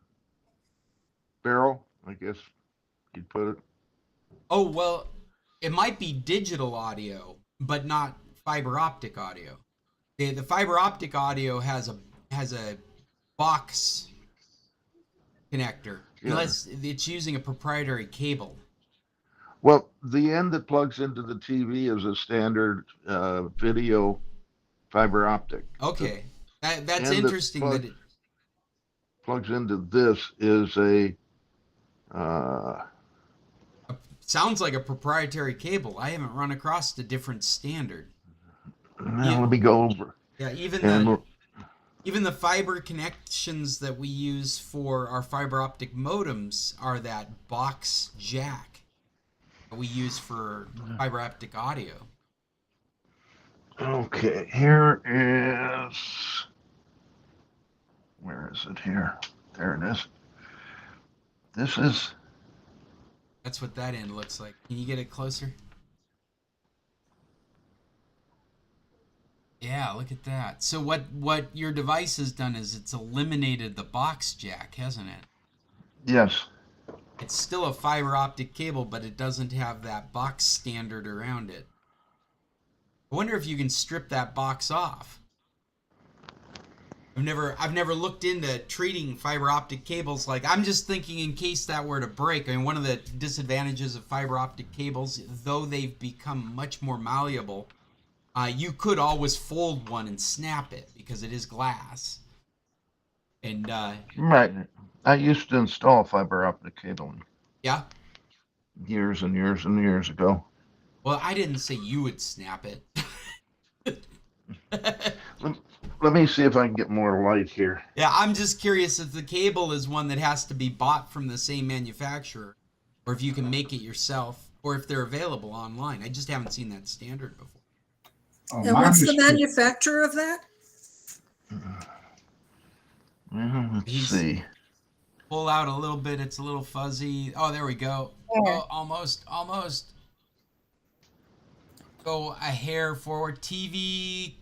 C: barrel, I guess you'd put it.
A: Oh, well, it might be digital audio, but not fiber optic audio. The fiber optic audio has a box connector,
C: Yeah.
A: unless it's using a proprietary cable.
C: Well, the end that plugs into the TV is a standard video fiber optic.
A: Okay, that's
C: And
A: interesting. That it,
C: plugs into this is a uh,
A: sounds like a proprietary cable. I haven't run across a different standard.
C: well, let me go over.
A: Yeah,
C: And
A: even the fiber connections that we use for our fiber optic modems are that box jack that we use for fiber optic audio.
C: okay, here is, where is it here? There it is. This is,
A: That's what that end looks like. Can you get it closer? Yeah, look at that. So what your device has done is it's eliminated the box jack, hasn't it?
C: yes.
A: It's still a fiber optic cable, but it doesn't have that box standard around it. I wonder if you can strip that box off. I've never looked into treating fiber optic cables. Like, I'm just thinking in case that were to break. I mean, one of the disadvantages of fiber optic cables, though they've become much more malleable, you could always fold one and snap it because it is glass. And
C: Right. I used to install fiber optic cabling
A: yeah,
C: years and years and years ago.
A: well, I didn't say you would snap it.
C: Let me see if I can get more light here.
A: Yeah, I'm just curious if the cable is one that has to be bought from the same manufacturer, or if you can make it yourself, or if they're available online. I just haven't seen that standard before.
F: Oh,
G: And
F: mine
G: what's
F: is
G: the manufacturer of that?
C: Well, let's
A: He's-
C: see.
A: Pull out a little bit, it's a little fuzzy. Oh, there we go. Oh, almost. Go a hair forward. TV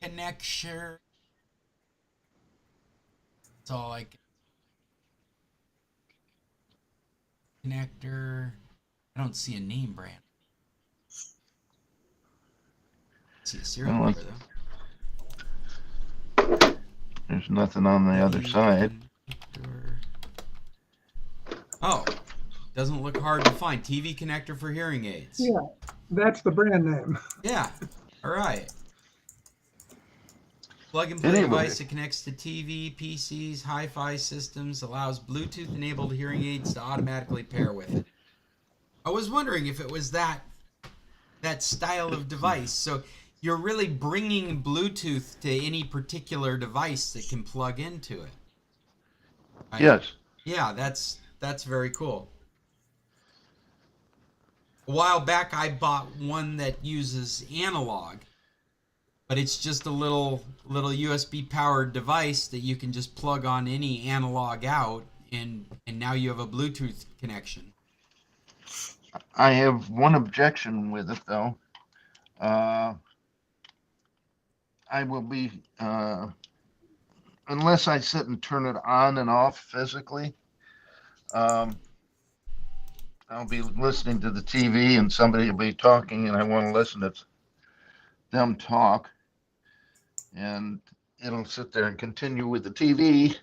A: connection. That's all I can. Connector. I don't see a name brand. I see a serial
C: Well,
A: number though.
C: There's nothing on the other side.
A: Oh, doesn't look hard to find. TV connector for hearing aids.
E: Yeah, that's the brand name.
A: Yeah. All right. Plug and play
C: Anyway.
A: device that connects to TV, PCs, hi-fi systems, allows Bluetooth-enabled hearing aids to automatically pair with it. I was wondering if it was that style of device. So you're really bringing Bluetooth to any particular device that can plug into it. Right?
C: Yes.
A: Yeah, that's very cool. A while back, I bought one that uses analog, but it's just a little USB powered device that you can just plug on any analog out, and now you have a Bluetooth connection.
C: I have one objection with it, though. I will be, unless I sit and turn it on and off physically, I'll be listening to the TV and somebody will be talking and I want to listen to them talk. And it'll sit there and continue with the TV.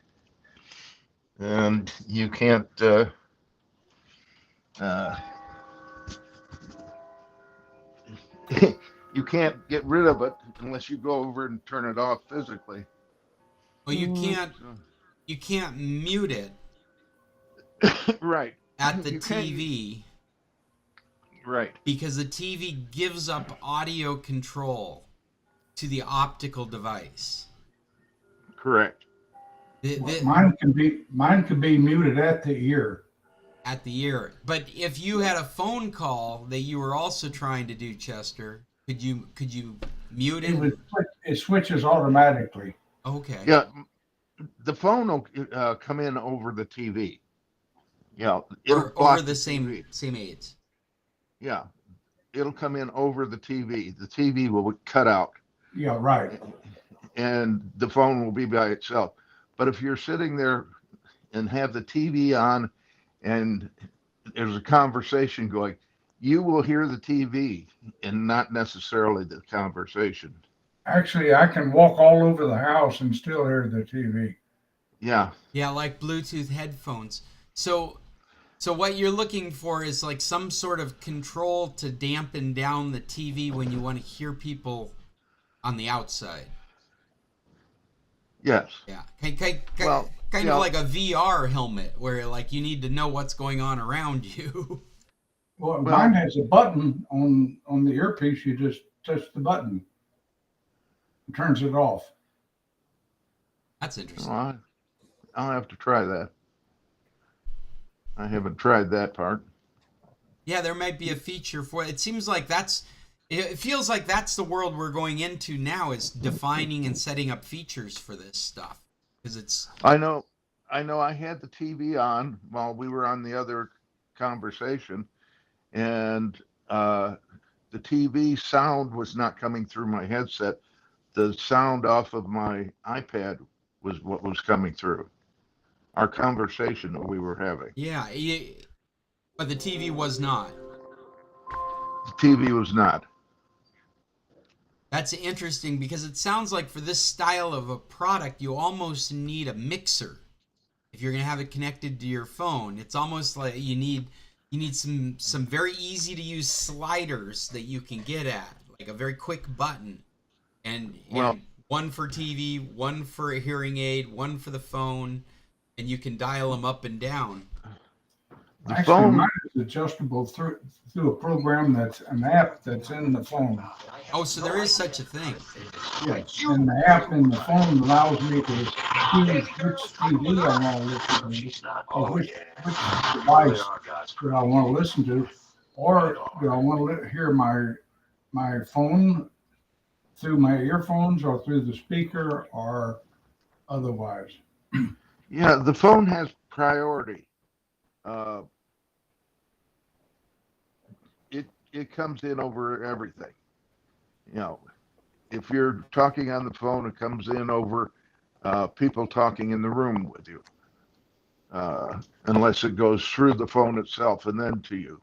C: And you can't you can't get rid of it unless you go over and turn it off physically.
A: Well,
K: Mm.
A: you can't mute it
C: Right.
A: at the
C: You can't.
A: TV
C: Right.
A: because the TV gives up audio control to the optical device.
C: Correct.
F: Mine can be muted at the ear.
A: At the ear. But if you had a phone call that you were also trying to do, Chester, could you mute it?
F: It switches automatically.
A: Okay.
C: Yeah. The phone will come in over the TV. Yeah. It'll
A: Or
C: block
A: over the
C: TV.
A: same aids.
C: Yeah. It'll come in over the TV. The TV will cut out.
F: Yeah, right.
C: And the phone will be by itself. But if you're sitting there and have the TV on and there's a conversation going, you will hear the TV and not necessarily the conversation.
F: Actually, I can walk all over the house and still hear the TV.
C: Yeah.
A: Yeah, like Bluetooth headphones. So what you're looking for is like some sort of control to dampen down the TV when you want to hear people on the outside.
C: Yes.
A: Yeah. Kind
C: Well,
A: of
C: yeah.
A: like a VR helmet where like you need to know what's going on around you.
F: Well, mine has a button on the earpiece. You just touch the button. It turns it off.
A: That's interesting.
C: Well, I'll have to try that. I haven't tried that part.
A: Yeah, there might be a feature for it. It seems like it feels like that's the world we're going into now, is defining and setting up features for this stuff. Because it's
C: I know I had the TV on while we were on the other conversation, and the TV sound was not coming through my headset. The sound off of my iPad was what was coming through. Our conversation that we were having.
A: yeah, but the TV was not.
C: The TV was not.
A: That's interesting because it sounds like for this style of a product, you almost need a mixer. If you're going to have it connected to your phone, it's almost like you need some very easy to use sliders that you can get at, like a very quick button, and one for TV, one for a hearing aid, one for the phone, and you can dial them up and down.
F: Actually, mine is adjustable through a program that's an app that's in the phone.
A: Oh, so there is such a thing.
F: Yes, and the app in the phone allows me to choose which TV I want to listen to, or which device that I want to listen to, or do I want to hear my phone through my earphones or through the speaker or otherwise.
C: Yeah, the phone has priority. It comes in over everything. You know, if you're talking on the phone, it comes in over people talking in the room with you, unless it goes through the phone itself and then to you.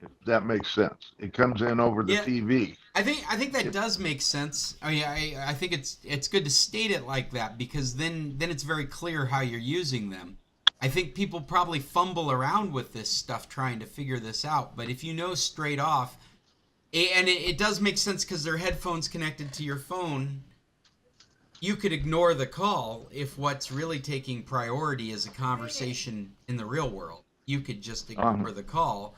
C: If that makes sense. It comes in over the TV.
A: I think that does make sense. I mean, I think it's good to state it like that, because then it's very clear how you're using them. I think people probably fumble around with this stuff trying to figure this out, but if you know straight off, and it does make sense because they're headphones connected to your phone, you could ignore the call if what's really taking priority is a conversation in the real world. You could just ignore the call,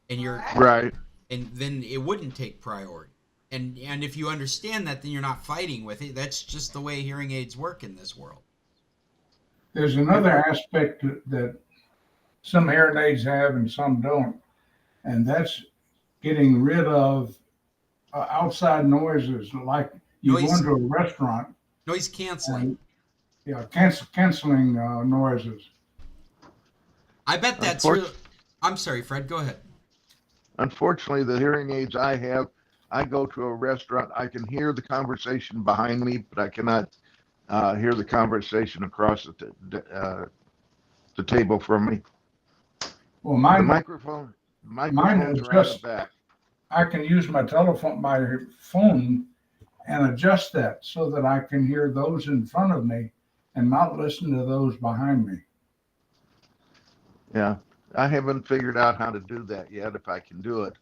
A: and you're
C: right,
A: and then it wouldn't take priority. And if you understand that, then you're not fighting with it. That's just the way hearing aids work in this world.
F: There's another aspect that some hearing aids have and some don't, and that's getting rid of outside noises, like you go into a restaurant.
A: Noise canceling.
F: Canceling noises.
A: I bet that's real. I'm sorry, Fred, go ahead.
C: Unfortunately, the hearing aids I have, I go to a restaurant, I can hear the conversation behind me, but I cannot hear the conversation across the table from me.
F: Well, my
C: microphone
F: is just back. I can use my phone and adjust that so that I can hear those in front of me and not listen to those behind me.
C: Yeah, I haven't figured out how to do that yet, if I can do it.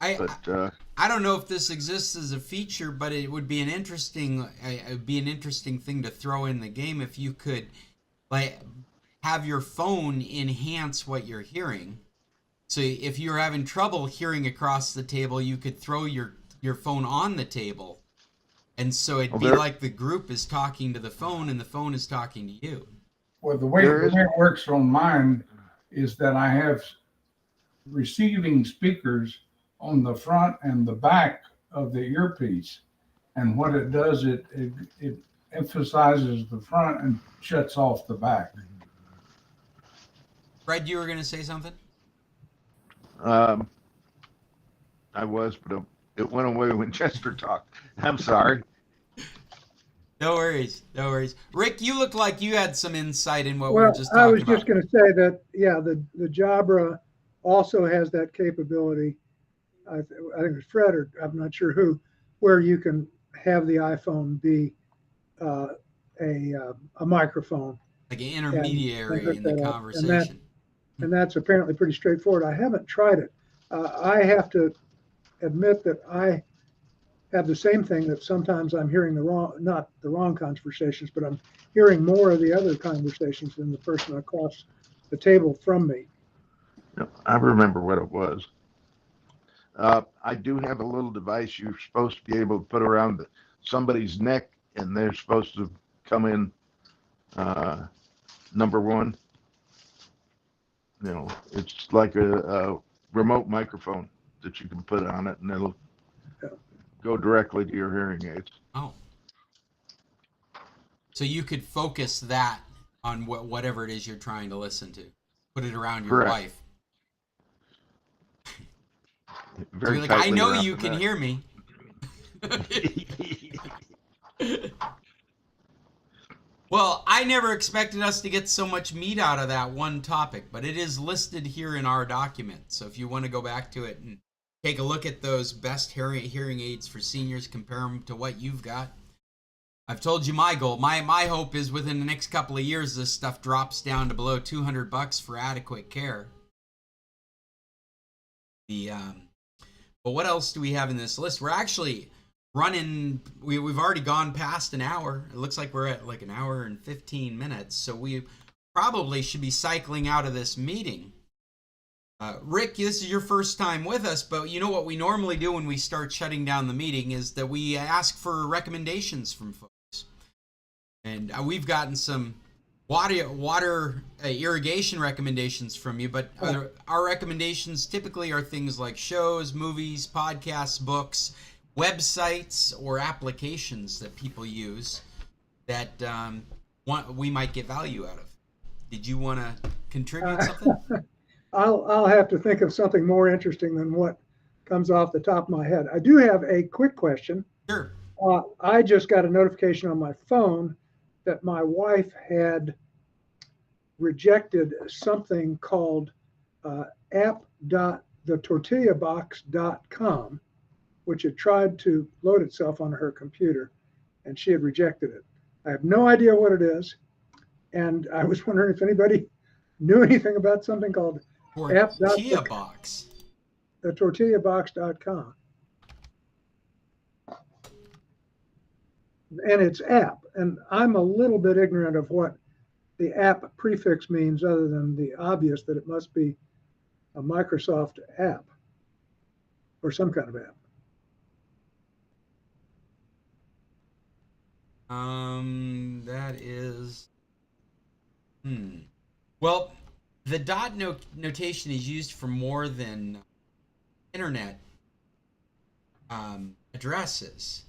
A: I don't know if this exists as a feature, but it would be an interesting thing to throw in the game if you could like have your phone enhance what you're hearing. So if you're having trouble hearing across the table, you could throw your phone on the table. And so it'd be like the group is talking to the phone and the phone is talking to you.
F: Well, the way it works on mine is that I have receiving speakers on the front and the back of the earpiece. And what it does, it emphasizes the front and shuts off the back.
A: Fred, you were going to say something?
C: I was, but it went away when Chester talked. I'm sorry.
A: No worries. Rick, you look like you had some insight in what we were just talking about.
E: I was just going to say that, yeah, the Jabra also has that capability. I think it was Fred, or I'm not sure who, where you can have the iPhone be a microphone.
A: Like an intermediary in the conversation.
E: And that's apparently pretty straightforward. I haven't tried it. I have to admit that I have the same thing, that sometimes I'm hearing not the wrong conversations, but I'm hearing more of the other conversations than the person across the table from me.
C: I remember what it was. I do have a little device you're supposed to be able to put around somebody's neck, and they're supposed to come in number one. It's like a remote microphone that you can put on it, and it'll go directly to your hearing aids.
A: Oh. So you could focus that on whatever it is you're trying to listen to. Put it around your wife.
C: Very
A: so like, I know you can hear me. Well, I never expected us to get so much meat out of that one topic, but it is listed here in our document. So if you want to go back to it and take a look at those best hearing aids for seniors, compare them to what you've got. I've told you my goal. My hope is within the next couple of years, this stuff drops down to below $200 for adequate care. But what else do we have in this list? We're actually running. We've already gone past an hour. It looks like we're at like an hour and 15 minutes. So we probably should be cycling out of this meeting. Rick, this is your first time with us, but you know what we normally do when we start shutting down the meeting is that we ask for recommendations from folks. And we've gotten some water irrigation recommendations from you, but our recommendations typically are things like shows, movies, podcasts, books, websites, or applications that people use that we might get value out of. Did you want to contribute something?
E: I'll have to think of something more interesting than what comes off the top of my head. I do have a quick question.
A: Sure.
E: I just got a notification on my phone that my wife had rejected something called app.thetortillabox.com, which had tried to load itself on her computer, and she had rejected it. I have no idea what it is, and I was wondering if anybody knew anything about something called
A: Tortilla Box.
E: Thetortillabox.com. And it's app. And I'm a little bit ignorant of what the app prefix means, other than the obvious that it must be a Microsoft app or some kind of app.
A: That is. Well, the dot notation is used for more than internet addresses.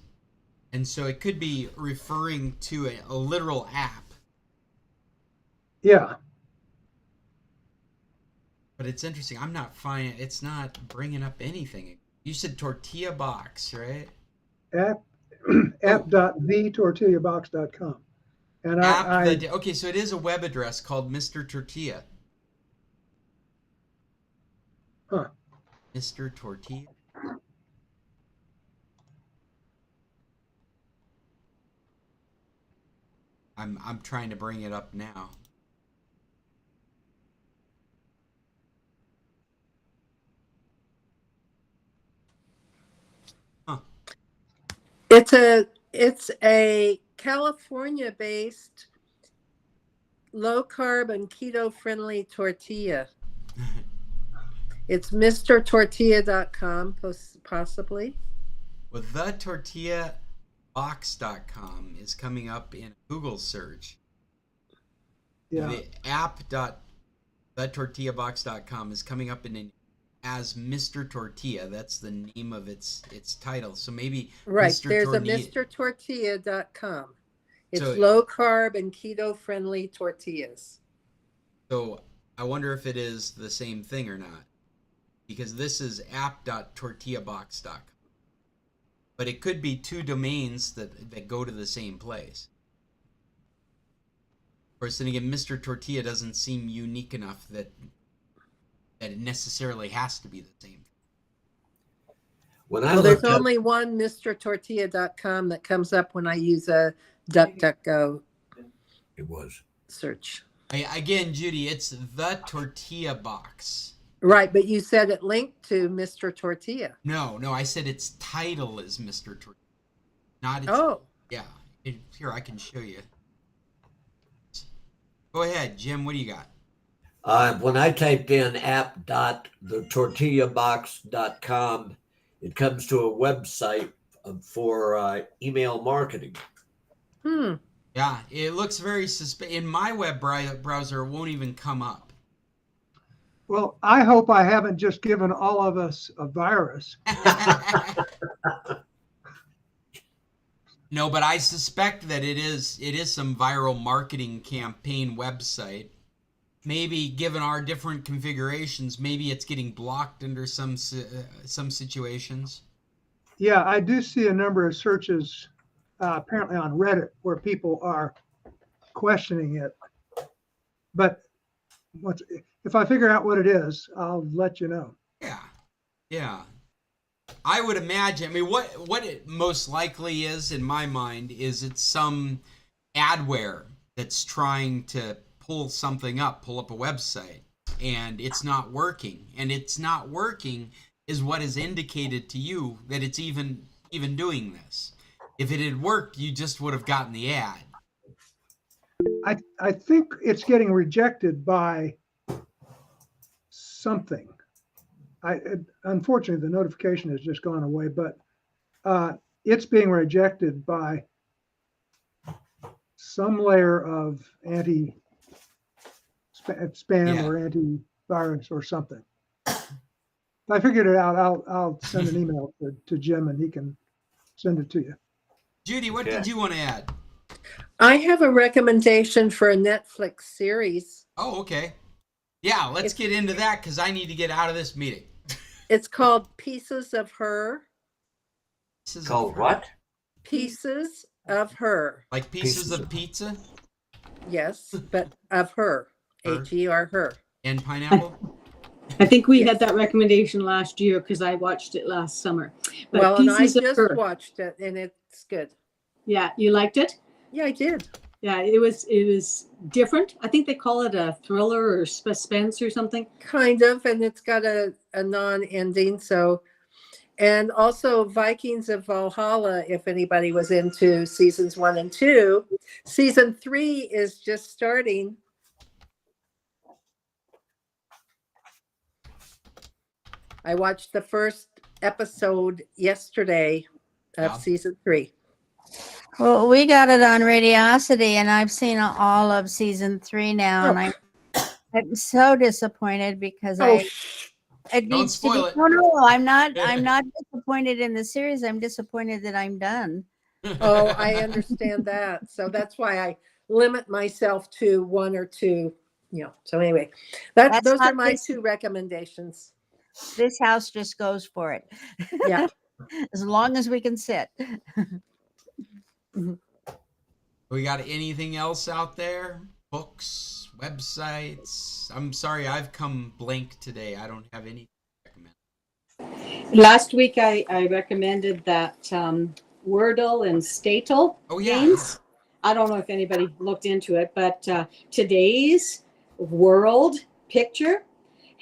A: And so it could be referring to a literal app.
E: Yeah.
A: But it's interesting. I'm not finding, it's not bringing up anything. You said Tortilla Box, right?
E: App.thetortillabox.com. And
A: okay, so it is a web address called Mr. Tortilla.
E: Huh.
A: Mr. Tortilla. I'm trying to bring it up now.
B: It's a California-based low carb and keto friendly tortilla. It's MrTortilla.com possibly.
A: Well, thetortillabox.com is coming up in Google search.
E: Yeah.
A: The app.thetortillabox.com is coming up as Mr. Tortilla. That's the name of its title. So maybe
B: Right.
A: Mr.
B: There's
A: Tortilla.
B: a MrTortilla.com. It's
A: So-
B: low carb and keto friendly tortillas.
A: So I wonder if it is the same thing or not. Because this is app.tortillabox.com. But it could be two domains that go to the same place. Of course, then again, Mr. Tortilla doesn't seem unique enough that it necessarily has to be the same.
H: When I
B: Well, there's
H: looked up,
B: only one MrTortilla.com that comes up when I use a DuckDuckGo
H: it was.
B: search.
A: Again, Judy, it's the Tortilla Box.
B: Right, but you said it linked to Mr. Tortilla.
A: No, I said its title is Mr. Tortilla. Not its.
B: Oh,
A: Yeah. Here, I can show you. Go ahead, Jim. What do you got?
H: When I typed in app.thetortillabox.com, it comes to a website for email marketing.
A: Yeah, it looks very suspicious. In my web browser, it won't even come up.
E: Well, I hope I haven't just given all of us a virus.
A: No, but I suspect that it is some viral marketing campaign website. Maybe given our different configurations, maybe it's getting blocked under some situations.
E: Yeah, I do see a number of searches apparently on Reddit where people are questioning it. But if I figure out what it is, I'll let you know.
A: Yeah. I would imagine. I mean, what it most likely is in my mind is it's some adware that's trying to pull up a website, and it's not working. And it's not working is what is indicated to you that it's even doing this. If it had worked, you just would have gotten the ad.
E: I think it's getting rejected by something. Unfortunately, the notification has just gone away, but it's being rejected by some layer of anti-spam or antivirus or something. If I figured it out, I'll send an email to Jim and he can send it to you.
A: Judy, what did you want to add?
B: I have a recommendation for a Netflix series.
A: Oh, okay. Yeah, let's get into that because I need to get out of this meeting.
B: It's called Pieces of Her.
H: Called what?
B: Pieces of Her.
A: Like pieces of pizza?
B: Yes, but of her. H-E-R, her.
A: And pineapple?
D: I think we had that recommendation last year because I watched it last summer. But
B: Well, and I
D: Pieces of
B: just
D: Her.
B: watched it, and it's good.
D: Yeah, you liked it?
B: Yeah, I did.
D: Yeah, it was different. I think they call it a thriller or suspense or something.
B: Kind of, and it's got a non-ending. So, and also Vikings of Valhalla, if anybody was into seasons 1 and 2. Season 3 is just starting. I watched the first episode yesterday of season 3.
K: Well, we got it on Radiosity, and I've seen all of season 3 now, and I'm so disappointed because it needs to be.
A: spoil it.
K: No, I'm not disappointed in the series. I'm disappointed that I'm done.
B: Oh, I understand that. So that's why I limit myself to 1 or 2. So anyway, those are my 2 recommendations.
K: This house just goes for it.
B: Yeah.
K: As long as we can sit.
A: We got anything else out there? Books, websites? I'm sorry, I've come blank today. I don't have any to recommend.
D: Last week, I recommended that Wordle and Statel games. I don't know if anybody looked into it, but today's world picture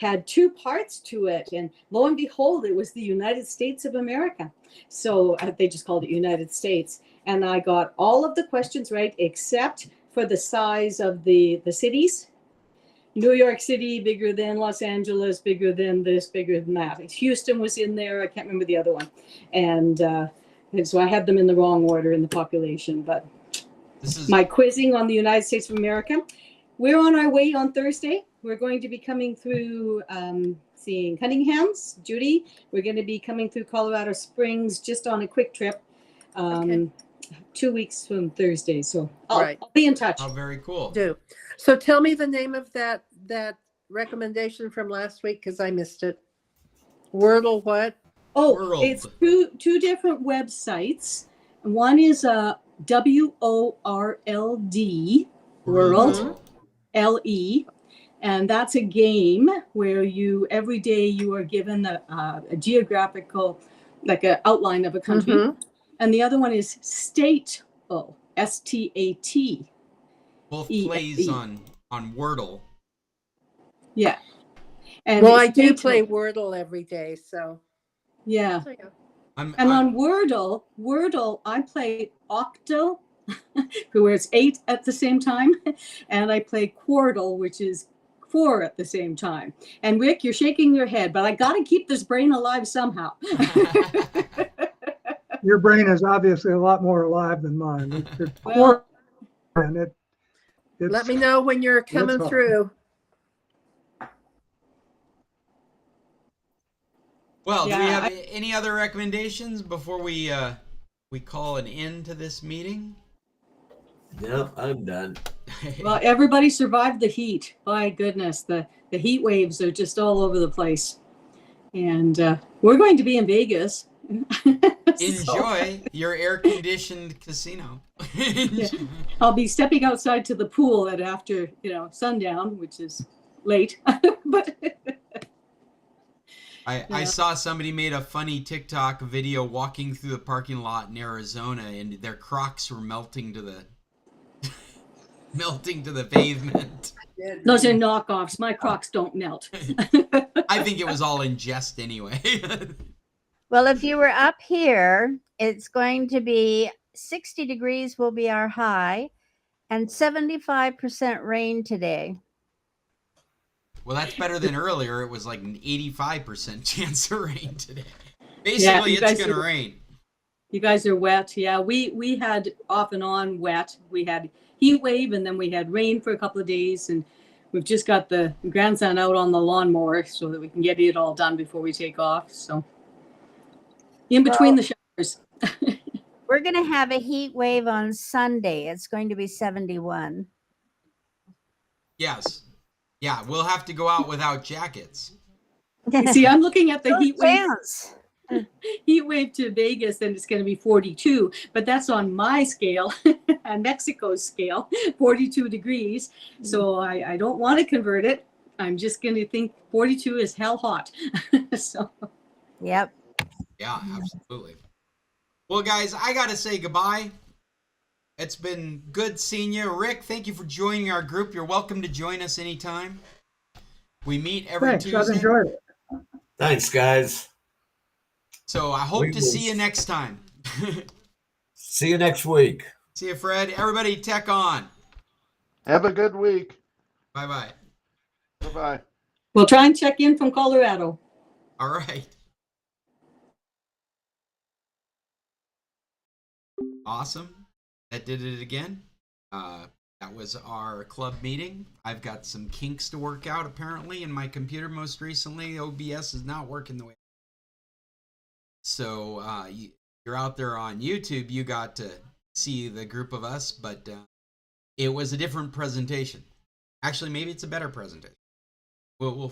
D: had two parts to it. And lo and behold, it was the United States of America. So they just called it United States. And I got all of the questions right, except for the size of the cities. New York City, bigger than Los Angeles, bigger than this, bigger than that. Houston was in there. I can't remember the other one. And so I had them in the wrong order in the population. But
A: This is
D: my quizzing on the United States of America. We're on our way on Thursday. We're going to be coming through seeing Cunningham's, Judy. We're going to be coming through Colorado Springs just on a quick trip.
B: Okay.
D: 2 weeks from Thursday. So I'll,
B: Right.
D: I'll be in touch.
A: oh, very cool.
B: Do. So tell me the name of that recommendation from last week because I missed it. Wordle what?
D: Oh,
A: World.
D: it's two different websites. One is WORLD, World, LE, and that's a game where you every day you are given a geographical, like an outline of a country,
B: Mhm.
D: and the other one is Stateful, STAT.
A: Both
D: E-
A: plays
D: E.
A: on Wordle.
D: Yeah, and
B: Well,
D: it's
B: I do
D: Stateful.
B: play Wordle every day, so.
D: Yeah,
B: So, yeah.
D: and
A: I'm
D: on Wordle, I play Octal, where it's 8 at the same time, and I play Quartal, which is 4 at the same time. And Rick, you're shaking your head, but I got to keep this brain alive somehow.
E: Your brain is obviously a lot more alive than mine. It's
D: Well,
E: and it's
B: Let me know when you're coming
E: hard.
B: through.
A: Well, do we
D: Yeah,
A: have any other recommendations before we call an end to this meeting?
H: Yep, I'm done.
D: well, everybody survived the heat. My goodness, the heat waves are just all over the place. And we're going to be in Vegas.
A: Enjoy your air-conditioned casino.
D: I'll be stepping outside to the pool at after, sundown, which is late. But
A: I saw somebody made a funny TikTok video walking through the parking lot in Arizona, and their Crocs were melting to the pavement.
D: those are knockoffs. My Crocs don't melt.
A: I think it was all in jest anyway.
K: Well, if you were up here, it's going to be 60 degrees will be our high and 75% rain today.
A: Well, that's better than earlier. It was like an 85% chance of rain today. Basically,
D: you
A: it's
D: guys
A: going to
D: are-
A: rain.
D: You guys are wet. Yeah, we had off and on wet. We had heat wave and then we had rain for a couple of days. And we've just got the grandson out on the lawnmower so that we can get it all done before we take off. So in between the showers.
K: We're going to have a heat wave on Sunday. It's going to be 71.
A: Yes. Yeah, we'll have to go out without jackets.
D: See, I'm looking at the
K: No
D: heat wave.
K: chance.
D: Heat wave to Vegas, and it's going to be 42, but that's on my scale and Mexico's scale, 42 degrees. So I don't want to convert it. I'm just going to think 42 is hell hot. So
K: Yep.
A: Yeah, absolutely. Well, guys, I got to say goodbye. It's been good seeing you. Rick, thank you for joining our group. You're welcome to join us anytime. We meet every
E: Thanks,
A: Tuesday.
E: I've enjoyed it.
H: Thanks, guys.
A: So I hope
H: We
A: to
H: will-
A: see you next time.
H: See you next week.
A: See you, Fred. Everybody, tech on.
C: Have a good week.
A: Bye-bye.
C: Bye-bye.
D: we'll try and check in from Colorado.
A: All right. Awesome. That did it again. That was our club meeting. I've got some kinks to work out apparently in my computer most recently. OBS is not working the way. So you're out there on YouTube, you got to see the group of us, but it was a different presentation. Actually, maybe it's a better presentation. We'll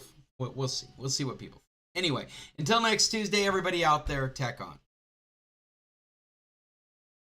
A: see. We'll see what people. Anyway, until next Tuesday, everybody out there, tech on.